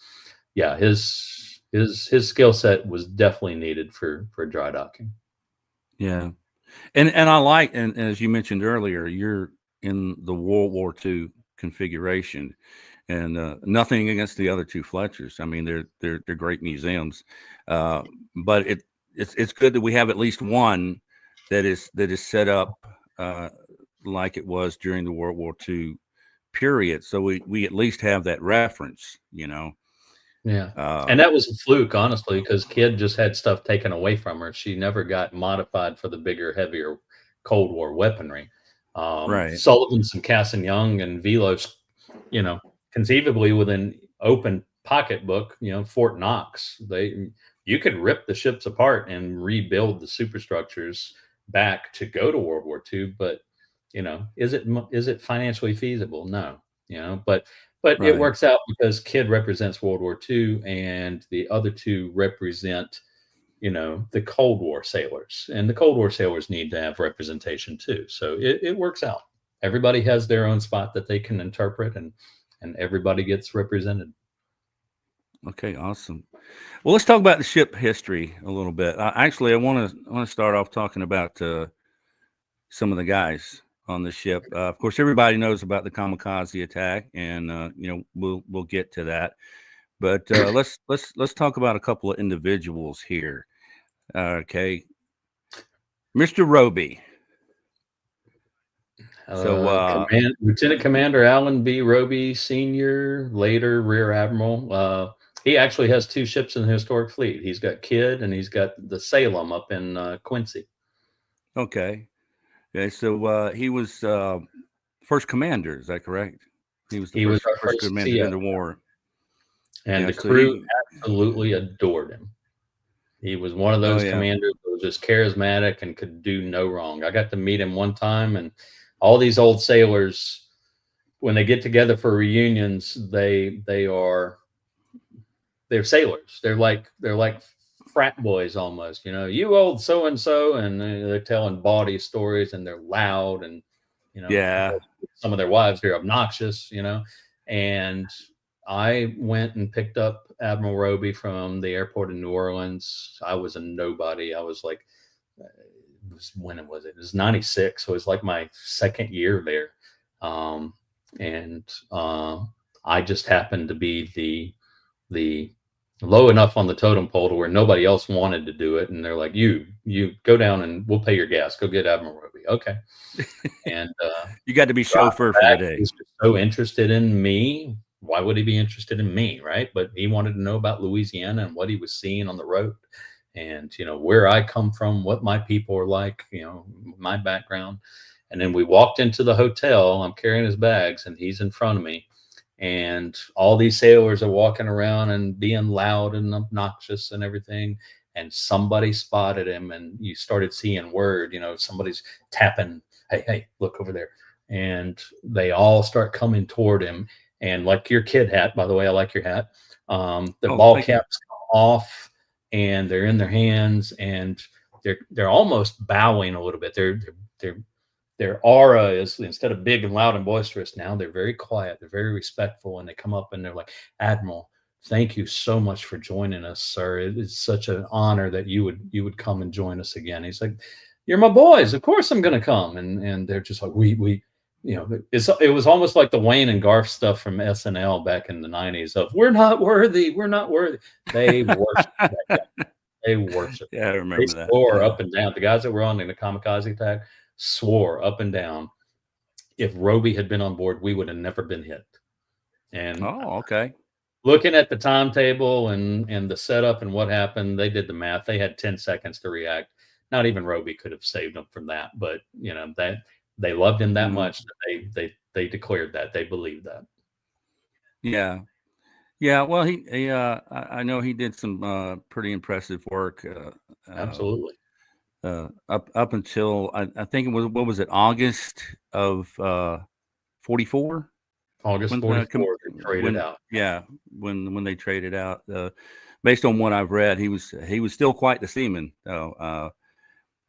yeah, his skill set was definitely needed for dry docking. Yeah. And I like, and as you mentioned earlier, you're in the World War II configuration, and nothing against the other two Fletchers. I mean, they're great museums, but it's good that we have at least one that is set up like it was during the World War II period. So we at least have that reference, you know. Yeah. And that was a fluke, honestly, because KIDD just had stuff taken away from her. She never got modified for the bigger, heavier Cold War weaponry. Right. Sullivan's and Cassin Young and Velos, you know, conceivably with an open pocketbook, you know, Fort Knox, you could rip the ships apart and rebuild the superstructures back to go to World War II. But, you know, is it financially feasible? No, you know, but Right. it works out because KIDD represents World War II and the other two represent, you know, the Cold War sailors, and the Cold War sailors need to have representation too. So it works out. Everybody has their own spot that they can interpret, and everybody gets represented. Okay, awesome. Well, let's talk about the ship history a little bit. Actually, I want to start off talking about some of the guys on the ship. Of course, everybody knows about the kamikaze attack, and you know, we'll get to that. But let's talk about a couple of individuals here. Okay, Mr. Roby. So, Lieutenant Commander Alan B. Roby Sr., later Rear Admiral. He actually has two ships in the historic fleet. He's got KIDD and he's got the Salem up in Quincy. Okay. Okay. So he was first commander. Is that correct? He was the first commander CO. in the war. And the crew absolutely adored him. He was one of those commanders that was just charismatic and could do no wrong. I got to meet him one time, and all these old sailors, when they get together for reunions, they're sailors. They're like frat boys almost, you know, you old so and so, and they're telling bawdy stories, and they're loud, and you know, some of their wives are obnoxious, you know. And I went and picked up Admiral Roby from the airport in New Orleans. I was a nobody. I was like, when was it? It was 96. So it was like my second year there. I just happened to be the low enough on the totem pole to where nobody else wanted to do it. And they're like, you go down and we'll pay your gas. Go get Admiral Roby. Okay. And you got to be chauffeur for the day. He was just so interested in me. Why would he be interested in me, right? But he wanted to know about Louisiana and what he was seeing on the road, and you know, where I come from, what my people are like, you know, my background. And then we walked into the hotel. I'm carrying his bags, and he's in front of me, and all these sailors are walking around and being loud and obnoxious and everything. And somebody spotted him, and you started seeing word, you know, somebody's tapping, hey, look over there. And they all start coming toward him. And like your KIDD hat, by the way, I like your hat. The ball caps come off, and they're in their hands, and they're almost bowing a little bit. Their aura is, instead of big and loud and boisterous, now they're very quiet. They're very respectful, and they come up and they're like, Admiral, thank you so much for joining us, sir. It is such an honor that you would come and join us again. He's like, you're my boys. Of course I'm going to come. And they're just like, we. You know, it was almost like the Wayne and Garth stuff from SNL back in the 90s of we're not worthy. They worship that guy. They worship. Yeah, I remember they that. Swore up and down. The guys that were on in the kamikaze attack swore up and down, if Roby had been on board, we would have never been hit. And okay. looking at the timetable and the setup and what happened, they did the math. They had 10 seconds to react. Not even Roby could have saved them from that. But that they loved him that much that they declared that they believed that. Yeah. Yeah, well, I know he did some pretty impressive work. Absolutely. Up until I think it was, what was it, August of 44? August When 44, they traded out. yeah, when they traded out. Based on what I've read, he was still quite the seaman. So, all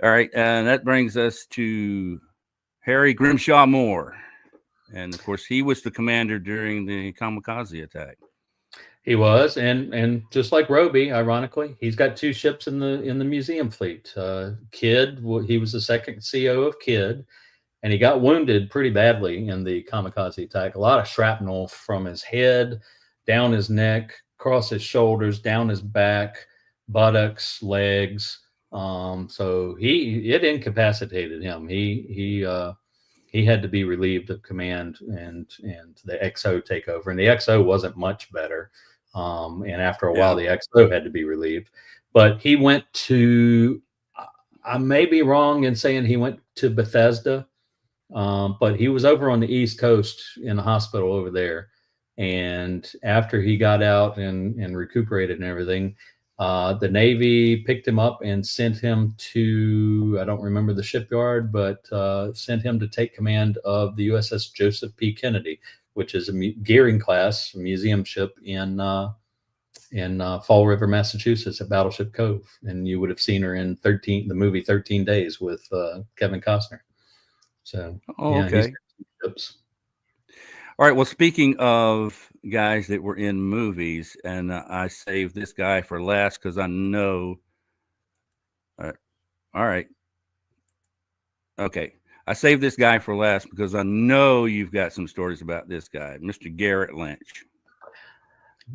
right, and that brings us to Harry Grimshaw Moore, and of course, he was the commander during the kamikaze attack. He was, and just like Roby, ironically, he's got 2 ships in the museum fleet. Kidd, he was the second CO of Kidd, and he got wounded pretty badly in the kamikaze attack. A lot of shrapnel from his head, down his neck, across his shoulders, down his back, buttocks, legs. So it incapacitated him. He had to be relieved of command and the XO take over. And the XO wasn't much better. And after a while, the XO had to be relieved. But he went to, I may be wrong in saying he went to Bethesda, but he was over on the East Coast in a hospital over there. And after he got out and recuperated and everything, the Navy picked him up and sent him to, I don't remember the shipyard, but sent him to take command of the USS Joseph P. Kennedy, which is a Gearing class museum ship in Fall River, Massachusetts, at Battleship Cove. And you would have seen her in the movie 13 Days with Kevin Costner. So, okay. All right. Well, speaking of guys that were in movies, and I saved this guy for last because I know. All right. Okay. I saved this guy for last because I know you've got some stories about this guy, Mr. Garrett Lynch.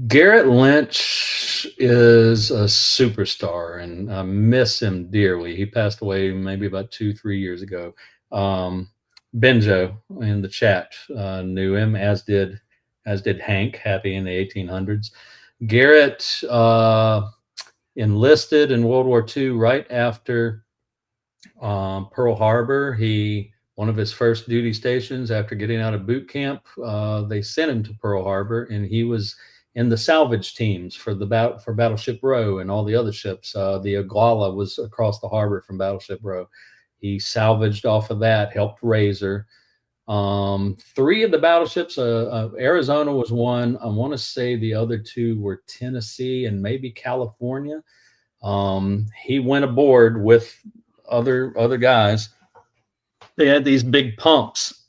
Garrett Lynch is a superstar, and I miss him dearly. He passed away maybe about 2-3 years ago. Benjo in the chat knew him, as did Hank Happy in the 1800s. Garrett enlisted in World War II right after Pearl Harbor. One of his first duty stations after getting out of boot camp, they sent him to Pearl Harbor, and he was in the salvage teams for Battleship Row and all the other ships. The Oglala was across the harbor from Battleship Row. He salvaged off of that, helped raise her. 3 of the battleships, Arizona was one. I want to say the other 2 were Tennessee and maybe California. He went aboard with other guys. They had these big pumps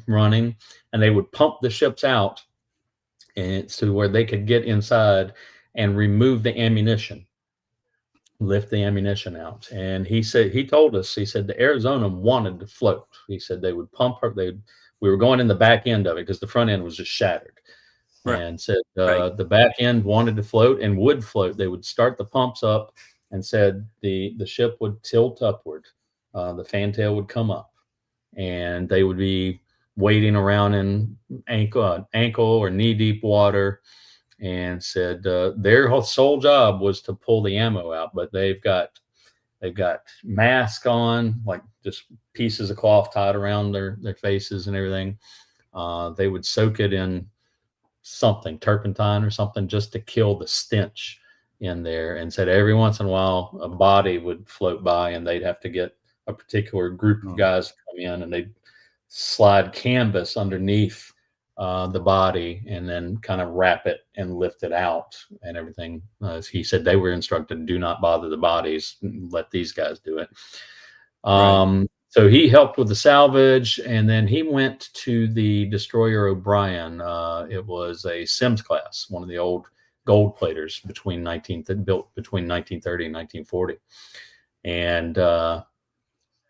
running, and they would pump the ships out and to where they could get inside and remove the ammunition, lift the ammunition out. And he told us, he said the Arizona wanted to float. He said they would pump her. We were going in the back end of it because the front end was just shattered. Right. And said the back end wanted to float and would float. They would start the pumps up, and said the ship would tilt upward. The fantail would come up, and they would be wading around in ankle or knee deep water, and said their sole job was to pull the ammo out. But they've got masks on, like just pieces of cloth tied around their faces and everything. They would soak it in something, turpentine or something, just to kill the stench in there. And said every once in a while a body would float by, and they'd have to get a particular group of guys to come in, and they'd slide canvas underneath the body and then kind of wrap it and lift it out and everything. He said they were instructed, do not bother the bodies, let these guys do it. Right. So he helped with the salvage, and then he went to the destroyer O'Brien. It was a Sims class, one of the old gold platers built between 1930 and 1940. And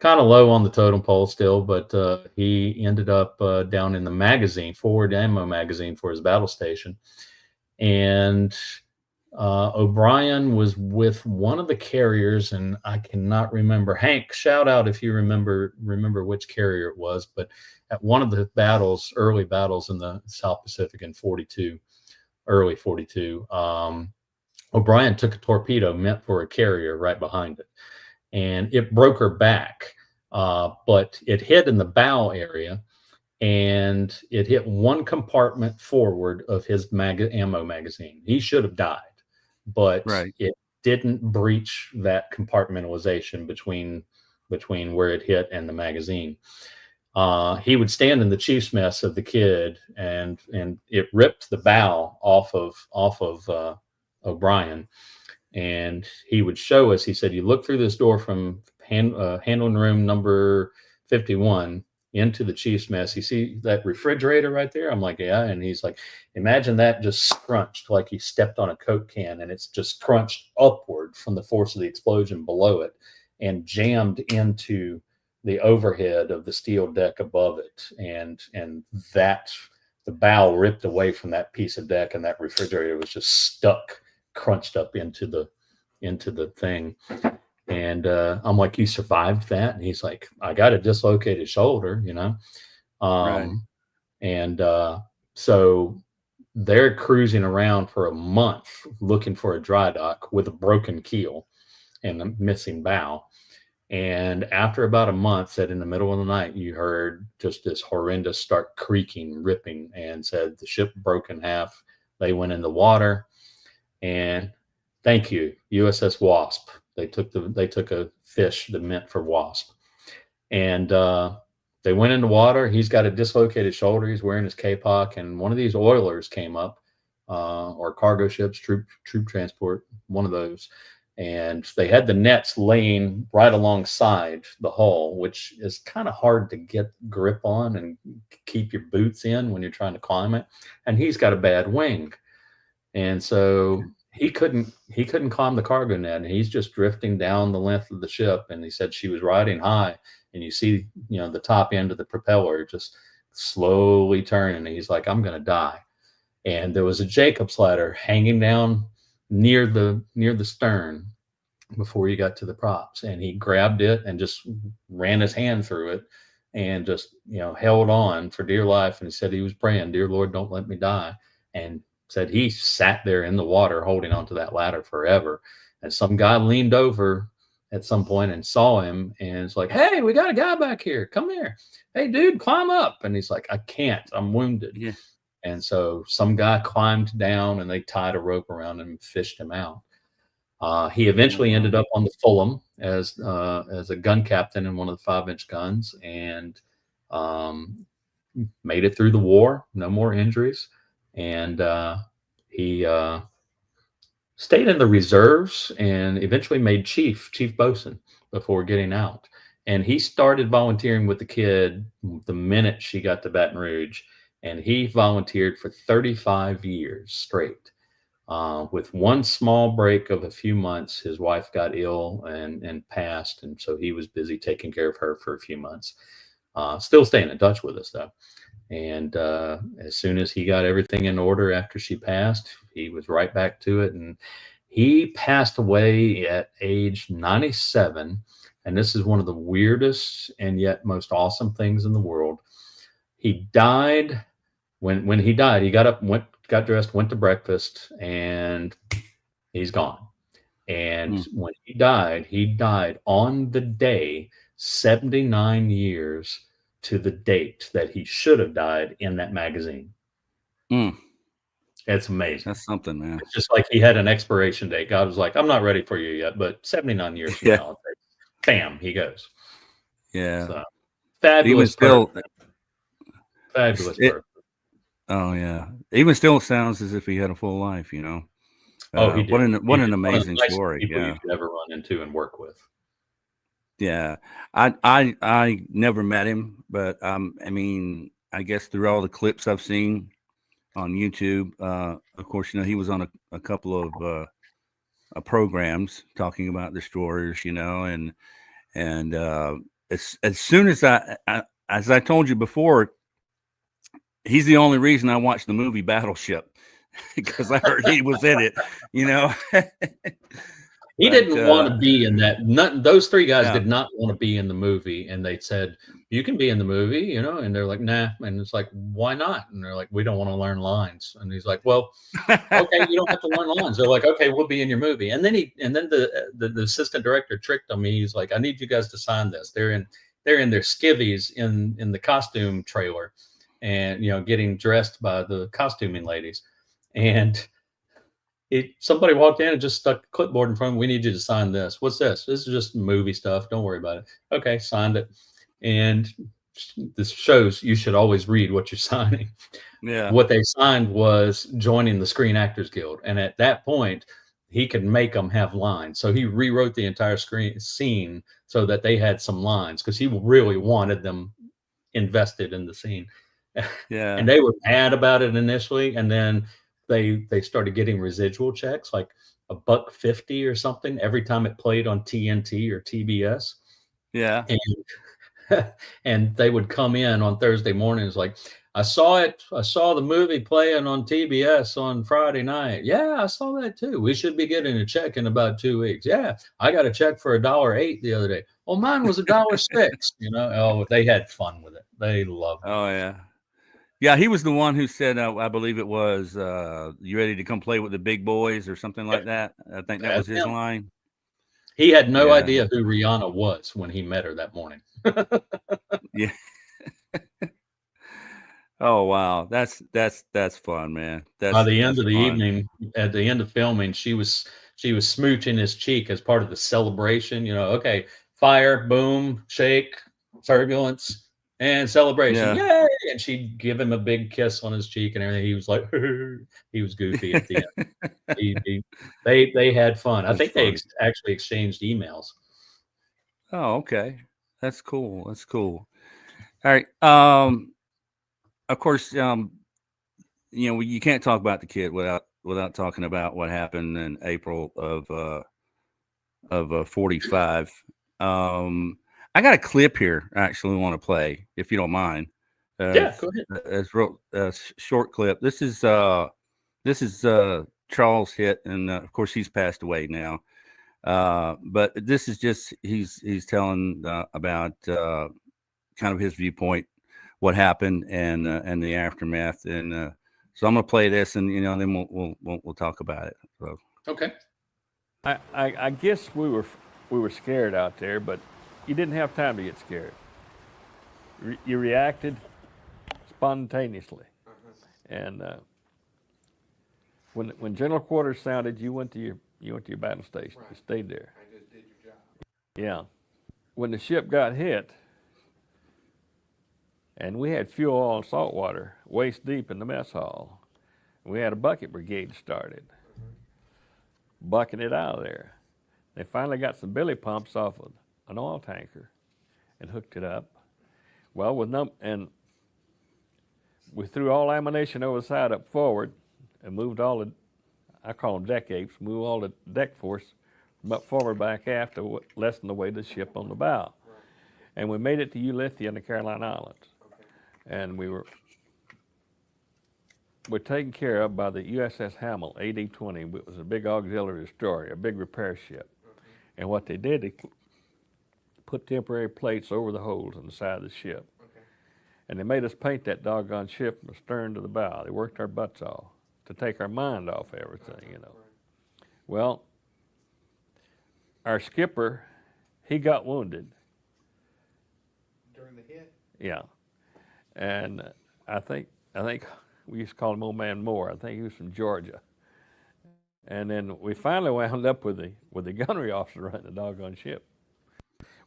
kind of low on the totem pole still, but he ended up down in the magazine, forward ammo magazine for his battle station. And O'Brien was with one of the carriers, and I cannot remember. Hank, shout out if you remember which carrier it was. But at one of the early battles in the South Pacific in 42, early 42. O'Brien took a torpedo meant for a carrier right behind it, and it broke her back, but it hit in the bow area, and it hit one compartment forward of his ammo magazine. He should have died, but Right. it didn't breach that compartmentalization between where it hit and the magazine. He would stand in the chief's mess of the Kidd, and it ripped the bow off of O'Brien. And he would show us. He said, "You look through this door from handling room number 51 into the chief's mess. You see that refrigerator right there?" I'm like, "Yeah." And he's like, "Imagine that just scrunched like he stepped on a Coke can, and it's just crunched upward from the force of the explosion below it and jammed into the overhead of the steel deck above it, and that the bow ripped away from that piece of deck, and that refrigerator was just stuck, crunched up into the thing." And I'm like, "You survived that?" And he's like, "I got a dislocated shoulder, you know." Right. And so they're cruising around for a month looking for a dry dock with a broken keel and a missing bow. And after about a month, said in the middle of the night, you heard just this horrendous start creaking, ripping, and said the ship broke in half. They went in the water, and thank you, USS Wasp. They took a fish that meant for wasp, and they went in the water. He's got a dislocated shoulder. He's wearing his kapok, and one of these oilers came up, or cargo ships, troop transport, one of those. And they had the nets laying right alongside the hull, which is kind of hard to get grip on and keep your boots in when you're trying to climb it. And he's got a bad wing, and so he couldn't climb the cargo net, and he's just drifting down the length of the ship. And he said she was riding high, and you see, the top end of the propeller just slowly turning. And he's like, "I'm gonna die." And there was a Jacob's ladder hanging down near the stern before he got to the props, and he grabbed it and just ran his hand through it and just held on for dear life. And he said he was praying, "Dear Lord, don't let me die." And said he sat there in the water holding onto that ladder forever. And some guy leaned over at some point and saw him, and it's like, "Hey, we got a guy back here, come here, hey dude, climb up." And he's like, "I can't, I'm wounded." Yeah. And so some guy climbed down, and they tied a rope around him and fished him out. He eventually ended up on the Fulham as a gun captain in one of the 5-inch guns, and made it through the war, no more injuries. And he stayed in the reserves and eventually made chief bosun before getting out. And he started volunteering with the Kidd the minute she got to Baton Rouge, and he volunteered for 35 years straight. With one small break of a few months, his wife got ill and passed, and so he was busy taking care of her for a few months. Still staying in touch with us though. And as soon as he got everything in order after she passed, he was right back to it. And he passed away at age 97. And this is one of the weirdest and yet most awesome things in the world. He died when he died. He got up, got dressed, went to breakfast, and he's gone. And when he died on the day, 79 years to the date that he should have died in that magazine. It's amazing. That's something, man. It's just like he had an expiration date. God was like, "I'm not ready for you yet, but 79 years from now," bam, he goes. Yeah. So, fabulous. Fabulous person. Oh yeah. Even still sounds as if he had a full life, Oh, he did. What an amazing story. People Yeah. you could ever run into and work with. Yeah. I never met him, but I mean, I guess through all the clips I've seen on YouTube, of course, he was on a couple of programs talking about destroyers, and as soon as as I told you before, he's the only reason I watched the movie Battleship, because I heard he was in it, He didn't want to be in that. Those three guys yeah, did not want to be in the movie, and they said, "You can be in the movie," and they're like, "Nah," and it's like, "Why not?" And they're like, "We don't want to learn lines," and he's like, "Well, okay, you don't have to learn lines." They're like, "Okay, we'll be in your movie," and then the assistant director tricked him. He's like, "I need you guys to sign this." They're in their skivvies in the costume trailer, and getting dressed by the costuming ladies, and somebody walked in and just stuck a clipboard in front of me. We need you to sign this. What's this? This is just movie stuff. Don't worry about it. Okay, signed it. And this shows you should always read what you're signing. yeah, What they signed was joining the Screen Actors Guild. And at that point, he could make them have lines. So he rewrote the entire scene so that they had some lines because he really wanted them invested in the scene. yeah, And they were mad about it initially, and then they started getting residual checks, like $1.50 or something every time it played on TNT or TBS. yeah. And and they would come in on Thursday mornings like, I saw the movie playing on TBS on Friday night. Yeah, I saw that too. We should be getting a check in about 2 weeks. Yeah, I got a check for $1.08 the other day. Well, mine was $1.06. Oh, they had fun with it. They loved it. Oh yeah. Yeah, he was the one who said, I believe it was, "You ready to come play with the big boys?" or something like that. I think that was That's his him. line. He had no Yeah, idea who Rihanna was when he met her that morning. yeah. Oh wow, that's fun, man. By the end That's of the fun. evening, at the end of filming, she was smooching his cheek as part of the celebration. Okay, fire, boom, shake, turbulence, and celebration. Yeah, Yay! And she'd give him a big kiss on his cheek and everything. He was like, he was goofy at the end. They had fun. I that's think they funny. actually exchanged emails. Oh, okay, that's cool. That's cool. All right. Of course, you can't talk about the kid without talking about what happened in April of 45. I got a clip here. I actually want to play, if you don't mind. Yeah, go ahead. It's real short clip. This is Charles Hitt, and of course he's passed away now. But this is just he's telling about kind of his viewpoint, what happened, and the aftermath. And so I'm gonna play this, and then we'll talk about it. So. Okay. I guess we were scared out there, but you didn't have time to get scared. You reacted spontaneously, and when general quarters sounded, you went to your battle station. Right. You stayed there. I just did your job. Yeah. When the ship got hit, and we had fuel oil and salt water waist deep in the mess hall, we had a bucket brigade started, bucking it out of there. They finally got some billy pumps off of an oil tanker and hooked it up. Well, and we threw all ammunition over the side up forward and moved all the, I call them deck apes, moved all the deck force from up forward back aft to lessen the weight of the ship on the bow. Right. And we made it to Ulythia and the Carolina Islands. Okay. And we're taken care of by the USS Hamel AD-20. It was a big auxiliary destroyer, a big repair ship. And what they did, they put temporary plates over the holes in the side of the ship. Okay. And they made us paint that doggone ship from the stern to the bow. They worked our butts off to take our mind off everything, Right. Well, our skipper, he got wounded. During the hit? Yeah. And I think we used to call him Old Man Moore. I think he was from Georgia. And then we finally wound up with the gunnery officer running the doggone ship.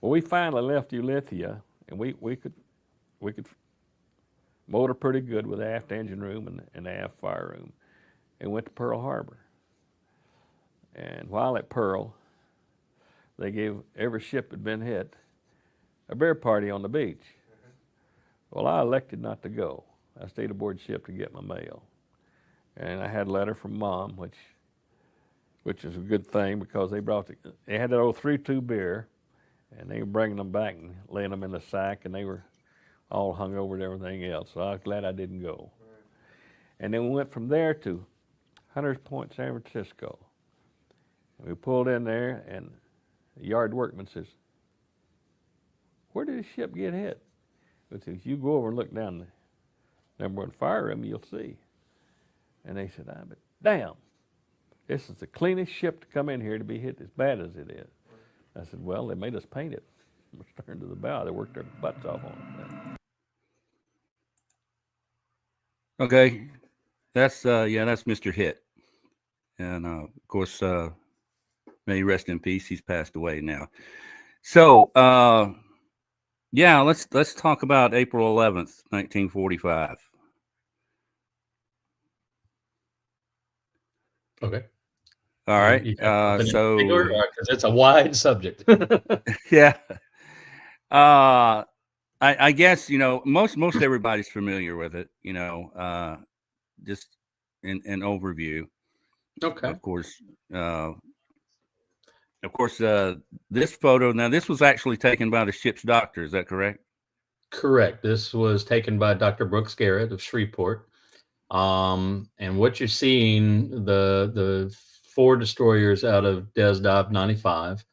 Well, we finally left Ulythia, and we could motor pretty good with the aft engine room and the aft fire room, and went to Pearl Harbor. And while at Pearl, they gave every ship that had been hit a beer party on the beach. Well, I elected not to go. I stayed aboard ship to get my mail, and I had a letter from Mom, which is a good thing because they had that old 3-2 beer, and they were bringing them back and laying them in the sack, and they were all hung over and everything else. So I was glad I didn't go. Right. And then we went from there to Hunters Point, San Francisco. We pulled in there, and the yard workman says, "Where did the ship get hit?" I says, "You go over and look down the number one fire room, you'll see." And they said, "But damn, this is the cleanest ship to come in here to be hit as bad as it is." I said, "Well, they made us paint it. Returned to the bow. They worked their butts off on it." Okay, that's that's Mr. Hitt, and of course, may he rest in peace. He's passed away now. So, let's talk about April 11th, 1945. Okay. All right. So because it's a wide subject. Yeah. I guess, most everybody's familiar with it, just in overview. Okay. Of course, this photo, now this was actually taken by the ship's doctor. Is that correct? Correct. This was taken by Dr. Brooks Garrett of Shreveport. And what you're seeing, the 4 destroyers out of DESDOB 95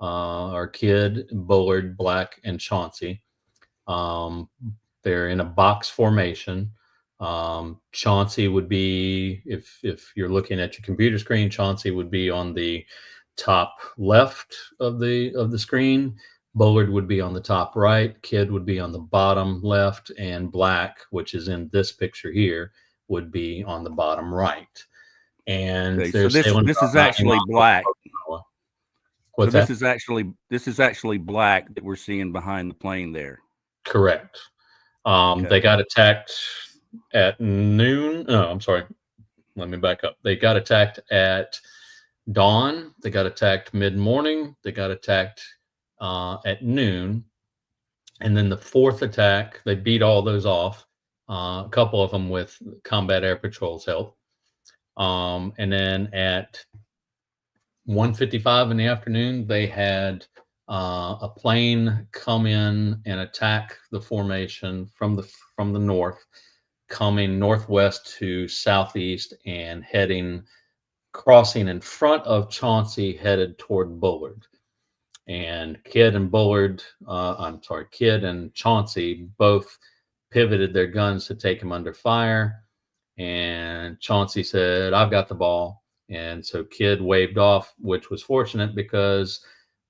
are Kidd, Bullard, Black, and Chauncey. They're in a box formation. Chauncey would be, if you're looking at your computer screen, Chauncey would be on the top left of the screen. Bullard would be on the top right. Kidd would be on the bottom left, and Black, which is in this picture here, would be on the bottom right. And okay, so this is actually Black. What's so this that? is actually Black that we're seeing behind the plane there. Correct. Okay. They got attacked at noon. No, I'm sorry. Let me back up. They got attacked at dawn. They got attacked mid-morning. They got attacked at noon. And then the 4th attack, they beat all those off. A couple of them with Combat Air Patrol's help. And then at 1:55 in the afternoon, they had a plane come in and attack the formation from the north, coming northwest to southeast and crossing in front of Chauncey, headed toward Bullard. And Kidd and Chauncey both pivoted their guns to take him under fire. And Chauncey said, "I've got the ball." And so Kidd waved off, which was fortunate because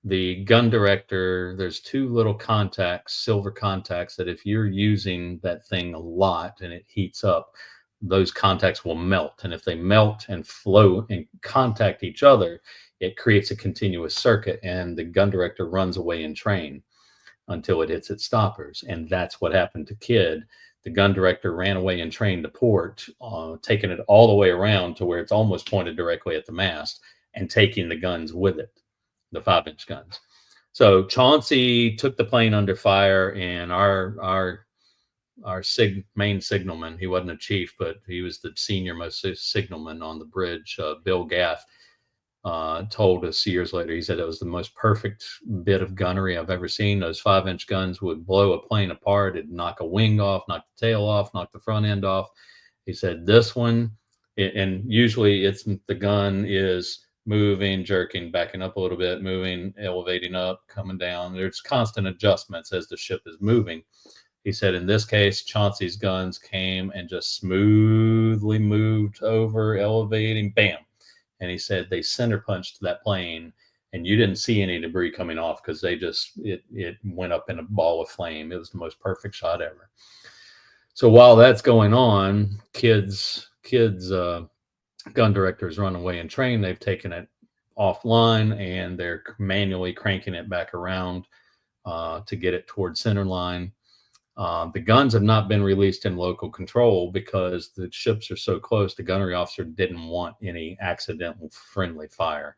the gun director, there's 2 little contacts, silver contacts, that if you're using that thing a lot and it heats up, those contacts will melt. And if they melt and flow and contact each other, it creates a continuous circuit, and the gun director runs away in train until it hits its stoppers. And that's what happened to Kidd. The gun director ran away in train to port, taking it all the way around to where it's almost pointed directly at the mast, and taking the guns with it, the 5-inch guns. So Chauncey took the plane under fire, and our main signalman, he wasn't a chief, but he was the senior most signalman on the bridge, Bill Gath, told us years later, he said it was the most perfect bit of gunnery I've ever seen. Those 5-inch guns would blow a plane apart. It'd knock a wing off, knock the tail off, knock the front end off. He said this one, and usually the gun is moving, jerking, backing up a little bit, moving, elevating up, coming down. There's constant adjustments as the ship is moving. He said in this case, Chauncey's guns came and just smoothly moved over, elevating, bam. And he said they center punched that plane, and you didn't see any debris coming off because it went up in a ball of flame. It was the most perfect shot ever. So while that's going on, Kidd's gun directors run away in train. They've taken it offline, and they're manually cranking it back around to get it toward center line. The guns have not been released in local control because the ships are so close. The gunnery officer didn't want any accidental friendly fire.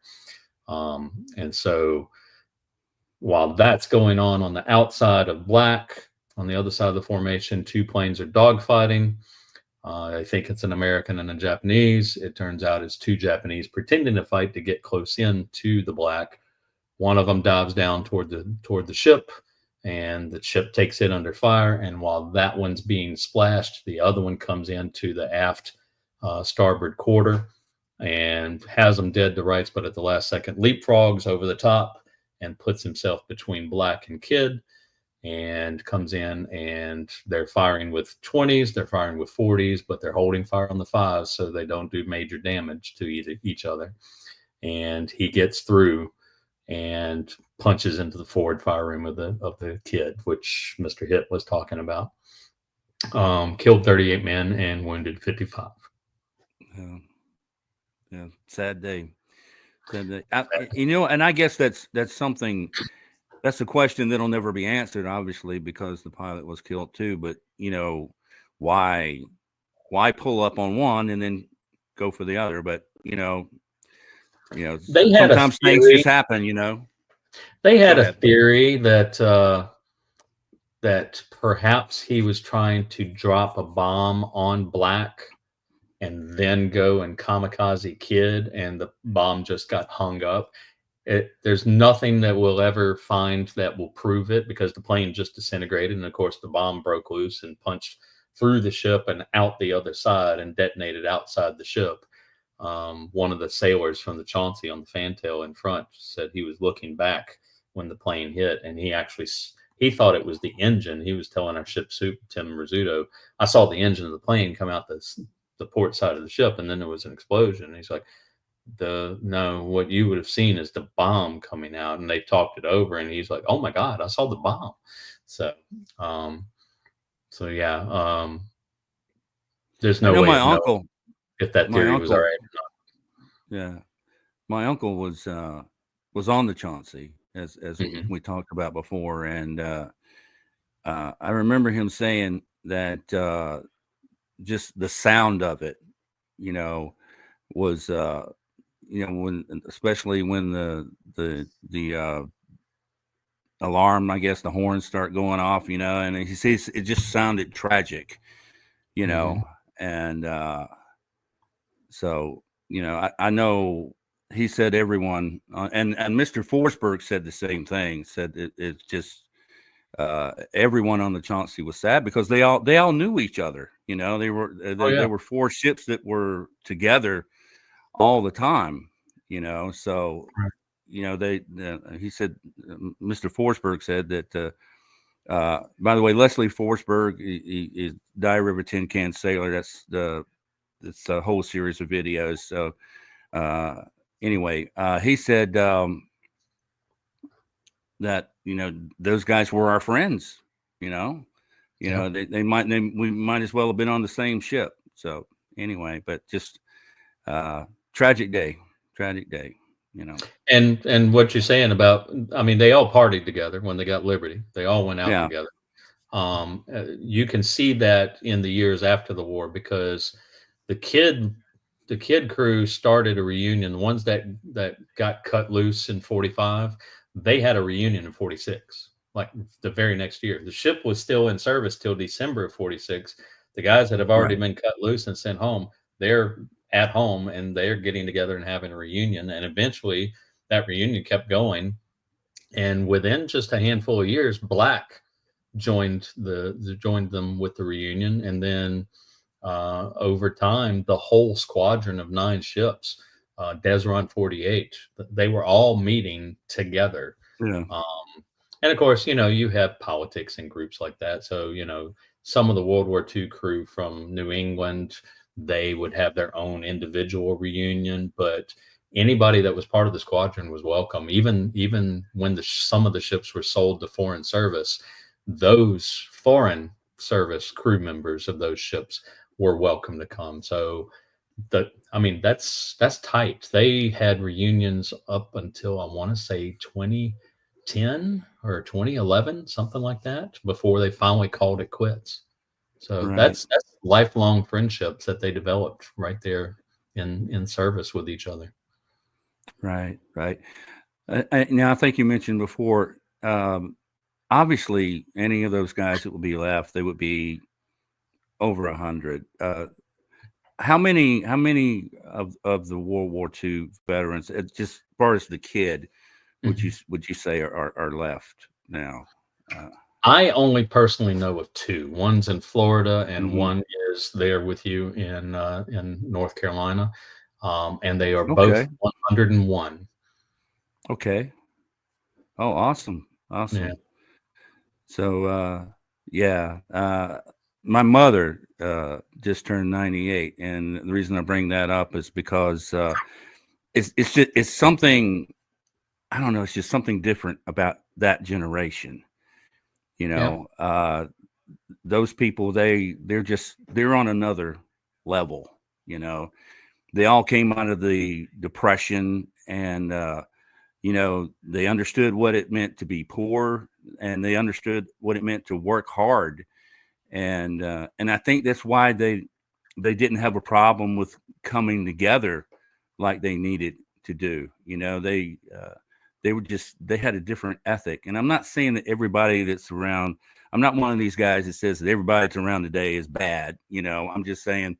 And so while that's going on the outside of Black, on the other side of the formation, 2 planes are dogfighting. I think it's an American and a Japanese. It turns out it's 2 Japanese pretending to fight to get close in to the Black. One of them dives down toward the ship, and the ship takes it under fire. And while that one's being splashed, the other one comes into the aft starboard quarter and has them dead to rights, but at the last second leapfrogs over the top and puts himself between Black and Kidd, and comes in, and they're firing with 20s, they're firing with 40s, but they're holding fire on the 5s so they don't do major damage to each other. And he gets through and punches into the forward fire room of the Kidd, which Mr. Hitt was talking about. Killed 38 men and wounded 55. Yeah, sad day. Sad day. And I guess that's something. That's a question that'll never be answered, obviously, because the pilot was killed too. But why pull up on one and then go for the other? But they had sometimes things just happen. They had a theory that that perhaps he was trying to drop a bomb on Black and then go and kamikaze Kidd, and the bomb just got hung up. There's nothing that we'll ever find that will prove it, because the plane just disintegrated, and of course the bomb broke loose and punched through the ship and out the other side and detonated outside the ship. One of the sailors from the Chauncey on the fantail in front said he was looking back when the plane hit, and he thought it was the engine. He was telling our ship soup, Tim Rizzuto, I saw the engine of the plane come out the port side of the ship, and then there was an explosion. And he's like, no, what you would have seen is the bomb coming out. And they talked it over, and he's like, oh my God, I saw the bomb. So yeah, there's no way my uncle, if that theory was all right or not. Yeah, my uncle was on the Chauncey, as we talked about before, and I remember him saying that just the sound of it, was especially when the alarm, I guess the horns start going off, and he says it just sounded tragic, and so I know he said everyone and Mr. Forsberg said the same thing, said it's just everyone on the Chauncey was sad because they all knew each other. There were 4 ships that were together all the time, so he said, Mr. Forsberg said that by the way, Leslie Forsberg is Dye River Tin Can Sailor. It's a whole series of videos. So anyway, he said that those guys were our friends. We might as well have been on the same ship. So anyway, but just tragic day. And what you're saying about, I mean, they all partied together when they got Liberty. They all went out together. You can see that in the years after the war, because the Kidd crew started a reunion. The ones that got cut loose in 45, they had a reunion in 46, like the very next year. The ship was still in service till December of 46. The guys that have already been cut loose and sent home, they're at home and they're getting together and having a reunion. And eventually that reunion kept going. And within just a handful of years, Black joined them with the reunion. And then over time, the whole squadron of 9 ships, Desron 48, they were all meeting together. Yeah. And of course, you have politics in groups like that. So, some of the World War II crew from New England, they would have their own individual reunion, but anybody that was part of the squadron was welcome. Even when some of the ships were sold to foreign service, those foreign service crew members of those ships were welcome to come. So that's tight. They had reunions up until, I want to say 2010 or 2011, something like that, before they finally called it quits. So that's lifelong friendships that they developed right there in service with each other. Right. Now, I think you mentioned before, obviously any of those guys that would be left, they would be over 100. How many of the World War II veterans, just as far as the Kidd, would you say are left now? I only personally know of 2. One's in Florida, and one is there with you in North Carolina. and they are both Okay. 101. Okay. Oh, awesome. Yeah. Awesome. So, yeah, my mother just turned 98, and the reason I bring that up is because it's something, I don't know, it's just something different about that generation. You Yeah. know, those people, they're on another level. You know, they all came out of the Depression, and they understood what it meant to be poor, and they understood what it meant to work hard. And I think that's why they didn't have a problem with coming together like they needed to do. They had a different ethic. And I'm not saying that everybody that's around, I'm not one of these guys that says that everybody that's around today is bad. I'm just saying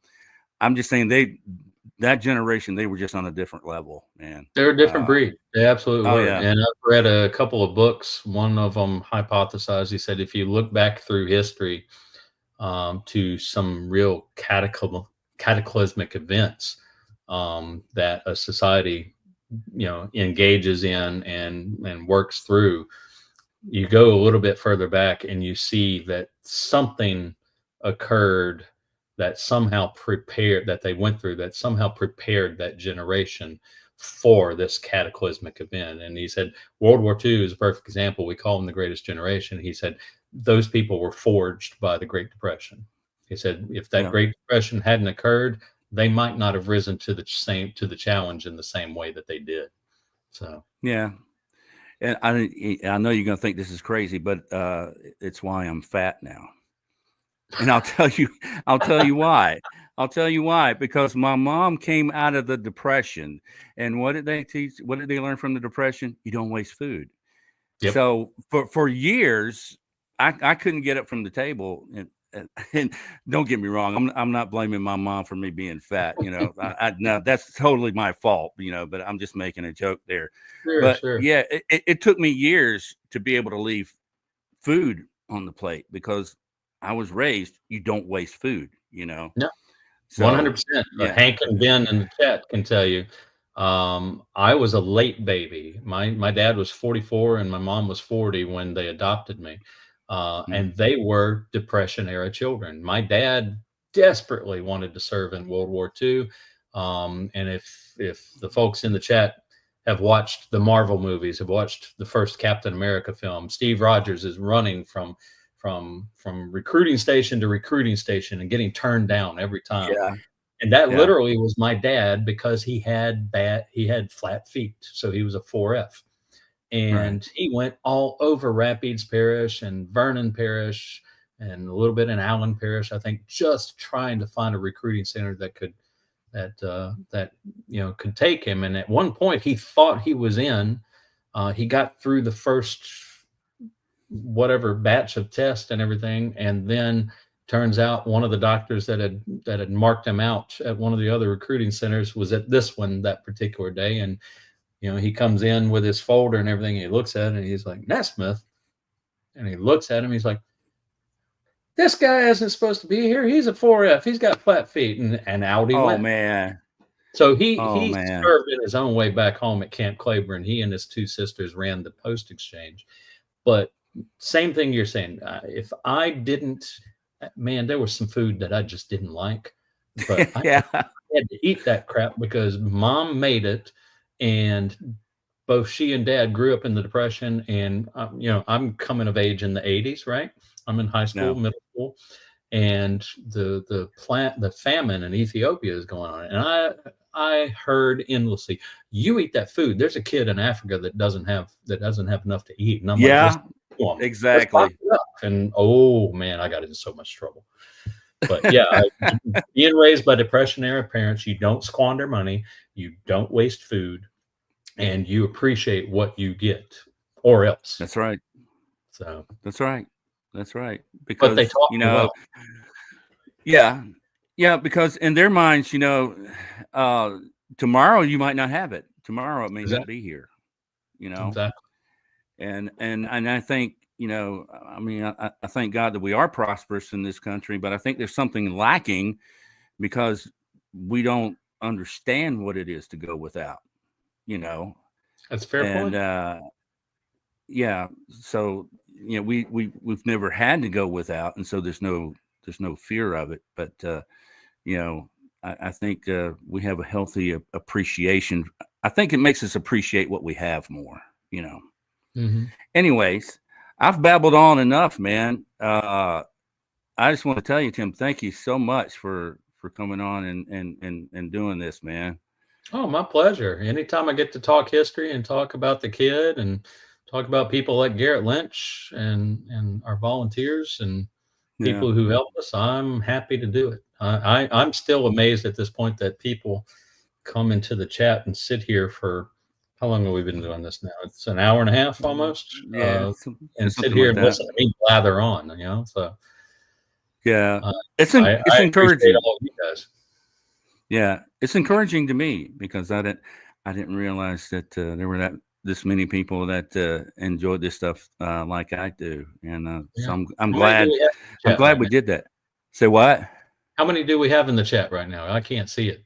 that generation, they were just on a different level, man. They're a different breed. They absolutely Oh were. yeah. And I've read a couple of books. One of them hypothesized, he said, if you look back through history to some real cataclysmic events that a society, engages in and works through, you go a little bit further back and you see that something occurred that somehow prepared that they went through that somehow prepared that generation for this cataclysmic event. And he said World War II is a perfect example. We call them the greatest generation. He said those people were forged by the Great Depression. He said if that Yeah. Great Depression hadn't occurred, they might not have risen to the challenge in the same way that they did. So Yeah. And I know you're going to think this is crazy, but it's why I'm fat now. And I'll tell you why. I'll tell you why, because my mom came out of the Depression, and what did they teach? What did they learn from the Depression? You don't waste food. yep. So for years, I couldn't get up from the table, and don't get me wrong, I'm not blaming my mom for me being fat. No, that's totally my fault. But I'm just making a joke there. Sure, But sure. yeah, it took me years to be able to leave food on the plate, because I was raised, you don't waste food. No. So 100%. yeah. Hank and Ben in the chat can tell you. I was a late baby. My dad was 44 and my mom was 40 when they adopted me. Mhm. And they were Depression era children. My dad desperately wanted to serve in World War II. And if the folks in the chat have watched the Marvel movies, have watched the first Captain America film, Steve Rogers is running from recruiting station to recruiting station and getting turned down every time. Yeah. And that Yeah. literally was my dad because he had flat feet. So he was a 4F. Right. And he went all over Rapides Parish and Vernon Parish and a little bit in Allen Parish, I think, just trying to find a recruiting center that could take him. And at one point he thought he was in. He got through the first whatever batch of tests and everything, and then turns out one of the doctors that had marked him out at one of the other recruiting centers was at this one that particular day. And he comes in with his folder and everything, and he looks at it and he's like, Nessmith. And he looks at him, he's like, this guy isn't supposed to be here. He's a 4F, he's got flat feet. And out he Oh went. man. So Oh he man. served in his own way back home at Camp Claiborne. He and his two sisters ran the post exchange. But same thing you're saying. If I didn't, man, there was some food that I just didn't like, but I Yeah. had to eat that crap because mom made it. And both she and dad grew up in the Depression. And, I'm coming of age in the 80s, right? I'm in high school, No. middle school. And the famine in Ethiopia is going on. And I heard endlessly, you eat that food. There's a kid in Africa that doesn't have enough to eat. And I'm like, Yeah. let's box Exactly. it up. And oh man, I got into so much trouble. But yeah, being raised by Depression era parents, you don't squander money, you don't waste food, and you appreciate what you get, or else. That's right. So, That's right. That's right. but they Because, taught me well. yeah. Yeah. Because in their minds, tomorrow you might not have it. Tomorrow it may not be here, Exactly. And I think, I mean, I thank God that we are prosperous in this country, but I think there's something lacking because we don't understand what it is to go without, you know. That's a fair And point. yeah, so you know, we've never had to go without, and so there's no fear of it. But you know, I think we have a healthy appreciation. I think it makes us appreciate what we have more, you know. Hmm. Anyways, I've babbled on enough, man. I just want to tell you, Tim, thank you so much for coming on and doing this, man. Oh, my pleasure. Anytime I get to talk history and talk about the kid and talk about people like Garrett Lynch and our volunteers and Yeah. people who help us, I'm happy to do it. I'm still amazed at this point that people come into the chat and sit here for how long have we been doing this now? It's an hour and a half almost, Yeah, and sit something here like and that. listen to me blather on. You know, so Yeah, uh, it's I appreciate encouraging. all of you guys. Yeah, it's encouraging to me because I didn't realize that there were this many people that enjoyed this stuff like I do, and so Yeah. I'm How many do glad we have in the chat right we now? did that. Say what? How many do we have in the chat right now? I can't see it.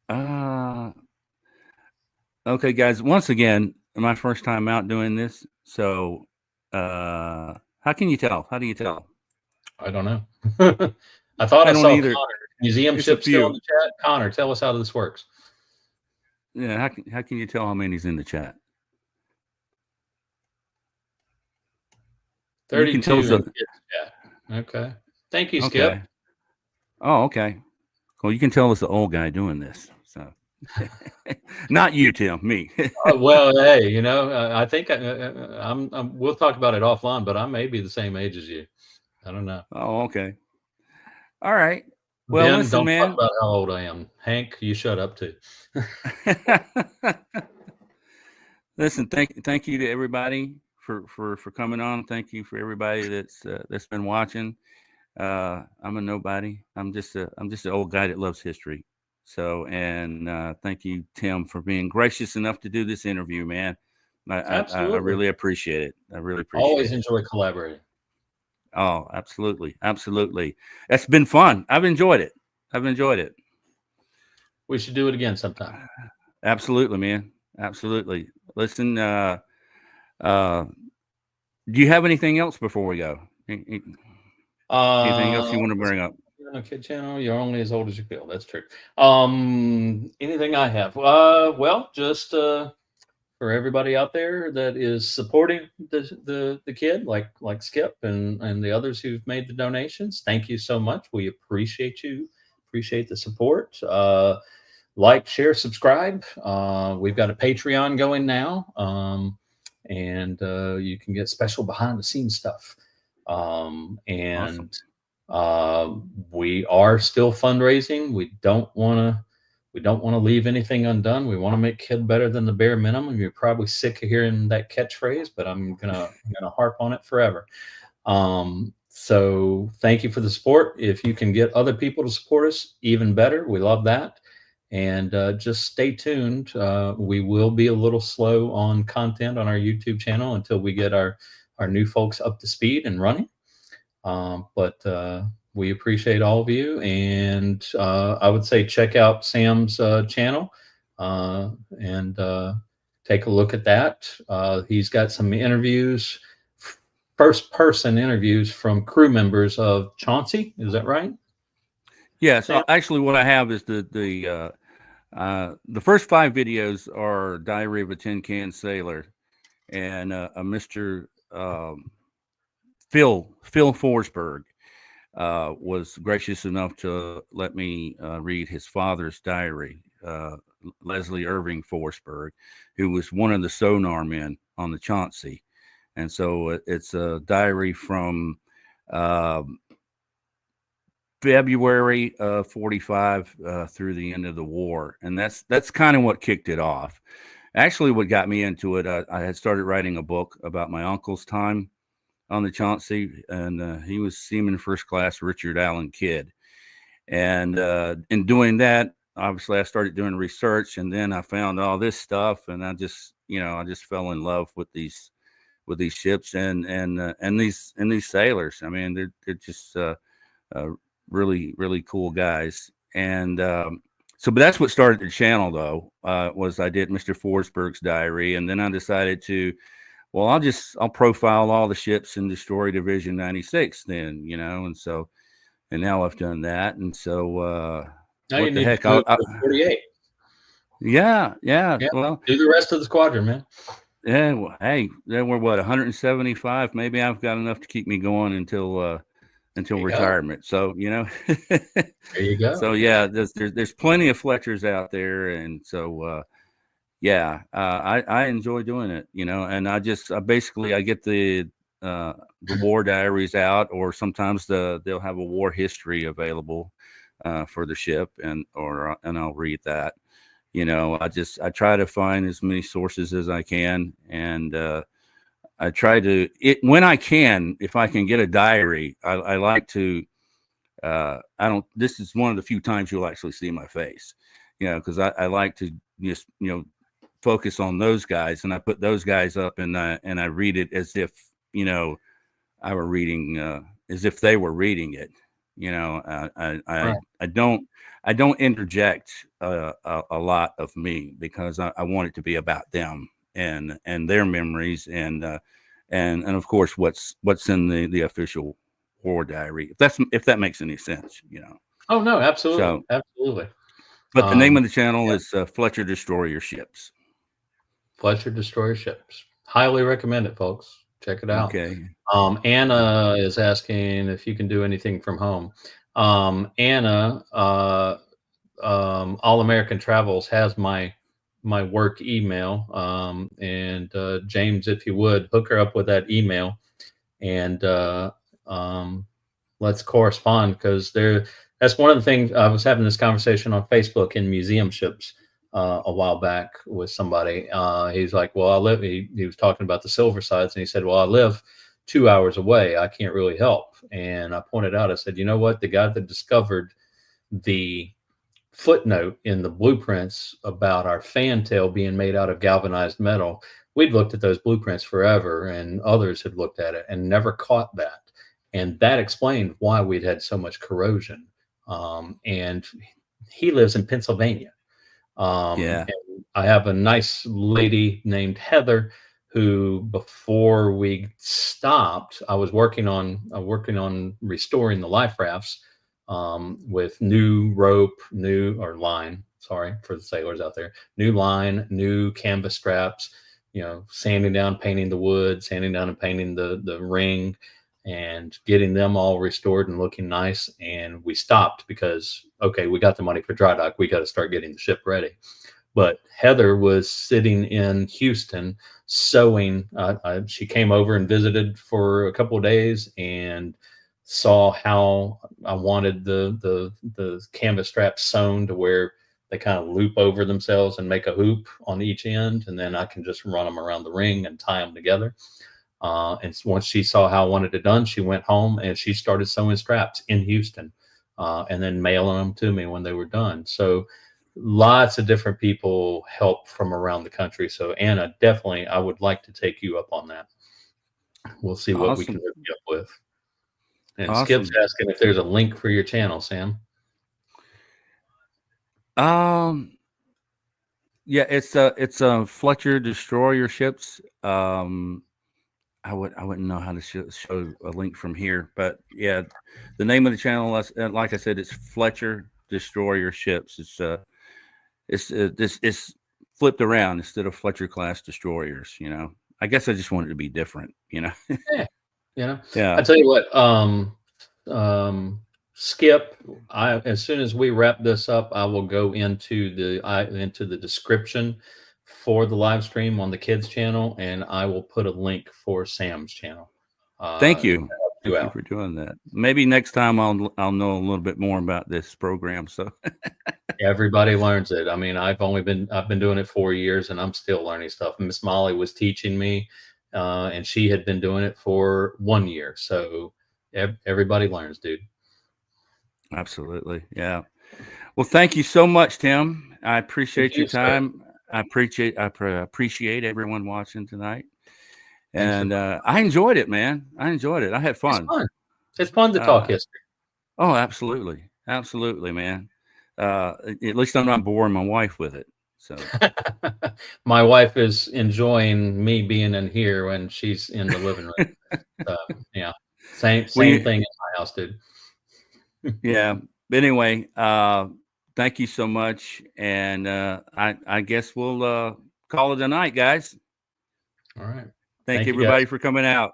Uh, okay, guys. Once again, my first time out doing this, so how can you tell? How do you tell? I don't know. I thought I I don't saw either. Connor. Museum It's a ship still in few. the chat. Connor, tell us how this works. Yeah, how can you tell how many's in the chat? You can 32 tell in us. the kids chat. Okay. Thank you, Skip. Okay. Oh, okay. Well, you can tell it's the old guy doing this. So, not you, Tim. Me. Well, hey, you know, I think we'll talk about it offline, but I may be the same age as you. I don't know. Oh, okay. All right. Well, Ben, listen, don't talk man. about how old I am. Hank, you shut up too. Listen, thank you to everybody for coming on. Thank you for everybody that's been watching. I'm a nobody. I'm just an old guy that loves history. So, and thank you, Tim, for being gracious enough to do this interview, man. I Absolutely. really appreciate it. I really Always appreciate it. enjoy collaborating. Oh, absolutely, absolutely. It's been fun. I've enjoyed it. I've enjoyed it. We should do it again sometime. Absolutely, man. Absolutely. Listen, do you have anything else before we go? Anything else you want to bring up? On a kid channel, you're only as old as you feel. That's true. Anything I have? Well, just for everybody out there that is supporting the kid, like Skip and the others who've made the donations. Thank you so much. We appreciate you. Appreciate the support. Like, share, subscribe. We've got a Patreon going now, and you can get special behind the scenes stuff. And we are still fundraising. We don't want to leave anything undone. We want to make KIDD better than the bare minimum. You're probably sick of hearing that catchphrase, but I'm gonna harp on it forever. So thank you for the support. If you can get other people to support us, even better. We love that. And just stay tuned. We will be a little slow on content on our YouTube channel until we get our new folks up to speed and running. But we appreciate all of you, and I would say check out Sam's channel and take a look at that. He's got some interviews, first-person interviews from crew members of Chauncey. Is that right? Yes. Sam? Actually, what I have is the first 5 videos are Diary of a Tin Can Sailor, and a Mr. Phil Forsberg was gracious enough to let me read his father's diary, Leslie Irving Forsberg, who was one of the sonar men on the Chauncey. And so it's a diary from February of 45 through the end of the war. And that's kind of what kicked it off. Actually, what got me into it, I had started writing a book about my uncle's time on the Chauncey, and he was Seaman First Class Richard Allen Kidd. And in doing that, obviously I started doing research, and then I found all this stuff, and I just fell in love with these ships and these sailors. I mean, they're just really, really cool guys. And but that's what started the channel, though. Was I did Mr. Forsberg's diary, and then I decided to, well, I'll profile all the ships in Destroyer Division 96, then, and now I've done that, and so Now what you the need heck? to do 48. Yeah. Well, do the rest of the squadron, man. Yeah. Well, hey, there were 175. Maybe I've got enough to keep me going until retirement. So There you go. So yeah, there's plenty of Fletchers out there, and so I enjoy doing it, and I basically I get the war diaries out, or sometimes they'll have a war history available for the ship, and I'll read that. I try to find as many sources as I can, and I try to when I can, if I can get a diary, I like to. This is one of the few times you'll actually see my face, because I like to just focus on those guys, and I put those guys up, and I read it as if I were reading, as if they were reading it. I don't interject a lot of me, because I want it to be about them and their memories, and of course what's in the official war diary, if that makes any sense. Oh no, absolutely. So, absolutely. But the name of the channel is Fletcher Destroyer Ships. Fletcher Destroyer Ships. Highly recommend it, folks. Check it out. Okay. Anna is asking if you can do anything from home. Anna, All American Travels has my work email. And James, if you would, hook her up with that email, and let's correspond, because that's one of the things. I was having this conversation on Facebook in museum ships a while back with somebody. He's like, well, he was talking about the Silver Sides, and he said, well, I live 2 hours away. I can't really help. And I pointed out, I said, you know what? The guy that discovered the footnote in the blueprints about our fantail being made out of galvanized metal, we'd looked at those blueprints forever, and others had looked at it and never caught that. And that explained why we'd had so much corrosion. And he lives in Pennsylvania. And I have a nice lady named Heather who, before we stopped, I was working on restoring the life rafts with new rope, line. Sorry for the sailors out there. New line, new canvas straps. Sanding down, painting the wood, sanding down and painting the ring, and getting them all restored and looking nice. And we stopped because, okay, we got the money for dry dock. We got to start getting the ship ready. But Heather was sitting in Houston sewing. She came over and visited for a couple of days and saw how I wanted the canvas straps sewn to where they kind of loop over themselves and make a hoop on each end, and then I can just run them around the ring and tie them together. And once she saw how I wanted it done, she went home and she started sewing straps in Houston, and then mailing them to me when they were done. So lots of different people help from around the country. So Anna, definitely, I would like to take you up on that. We'll see what we can hook you up with. And Skip's asking if there's a link for your channel, Sam. Yeah, it's Fletcher Destroyer Ships. I wouldn't know how to show a link from here, but yeah, the name of the channel, like I said, it's Fletcher Destroyer Ships. It's flipped around instead of Fletcher class destroyers. I guess I just wanted to be different. Yeah. Yeah. I tell you what, Skip, as soon as we wrap this up, I will go into the description for the live stream on the kids channel, and I will put a link for Sam's channel. Thank you. Thank you for doing that. Maybe next time I'll know a little bit more about this program. So everybody learns it. I mean, I've been doing it 4 years, and I'm still learning stuff. Miss Molly was teaching me, and she had been doing it for 1 year. So everybody learns, dude. Absolutely. Yeah. Well, thank you so much, Tim. I appreciate your time. I appreciate everyone watching tonight. And I enjoyed it, man. I enjoyed it. I had fun. It's fun to talk history. Oh, absolutely. Absolutely, man. at least I'm not boring my wife with it. So My wife is enjoying me being in here when she's in the living room. Yeah, same We- thing in my house, dude. yeah. But anyway, thank you so much, and I guess we'll call it a night, guys. All right. Thank Thank you, everybody guys. for coming out.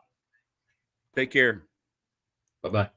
Take care. Bye-bye.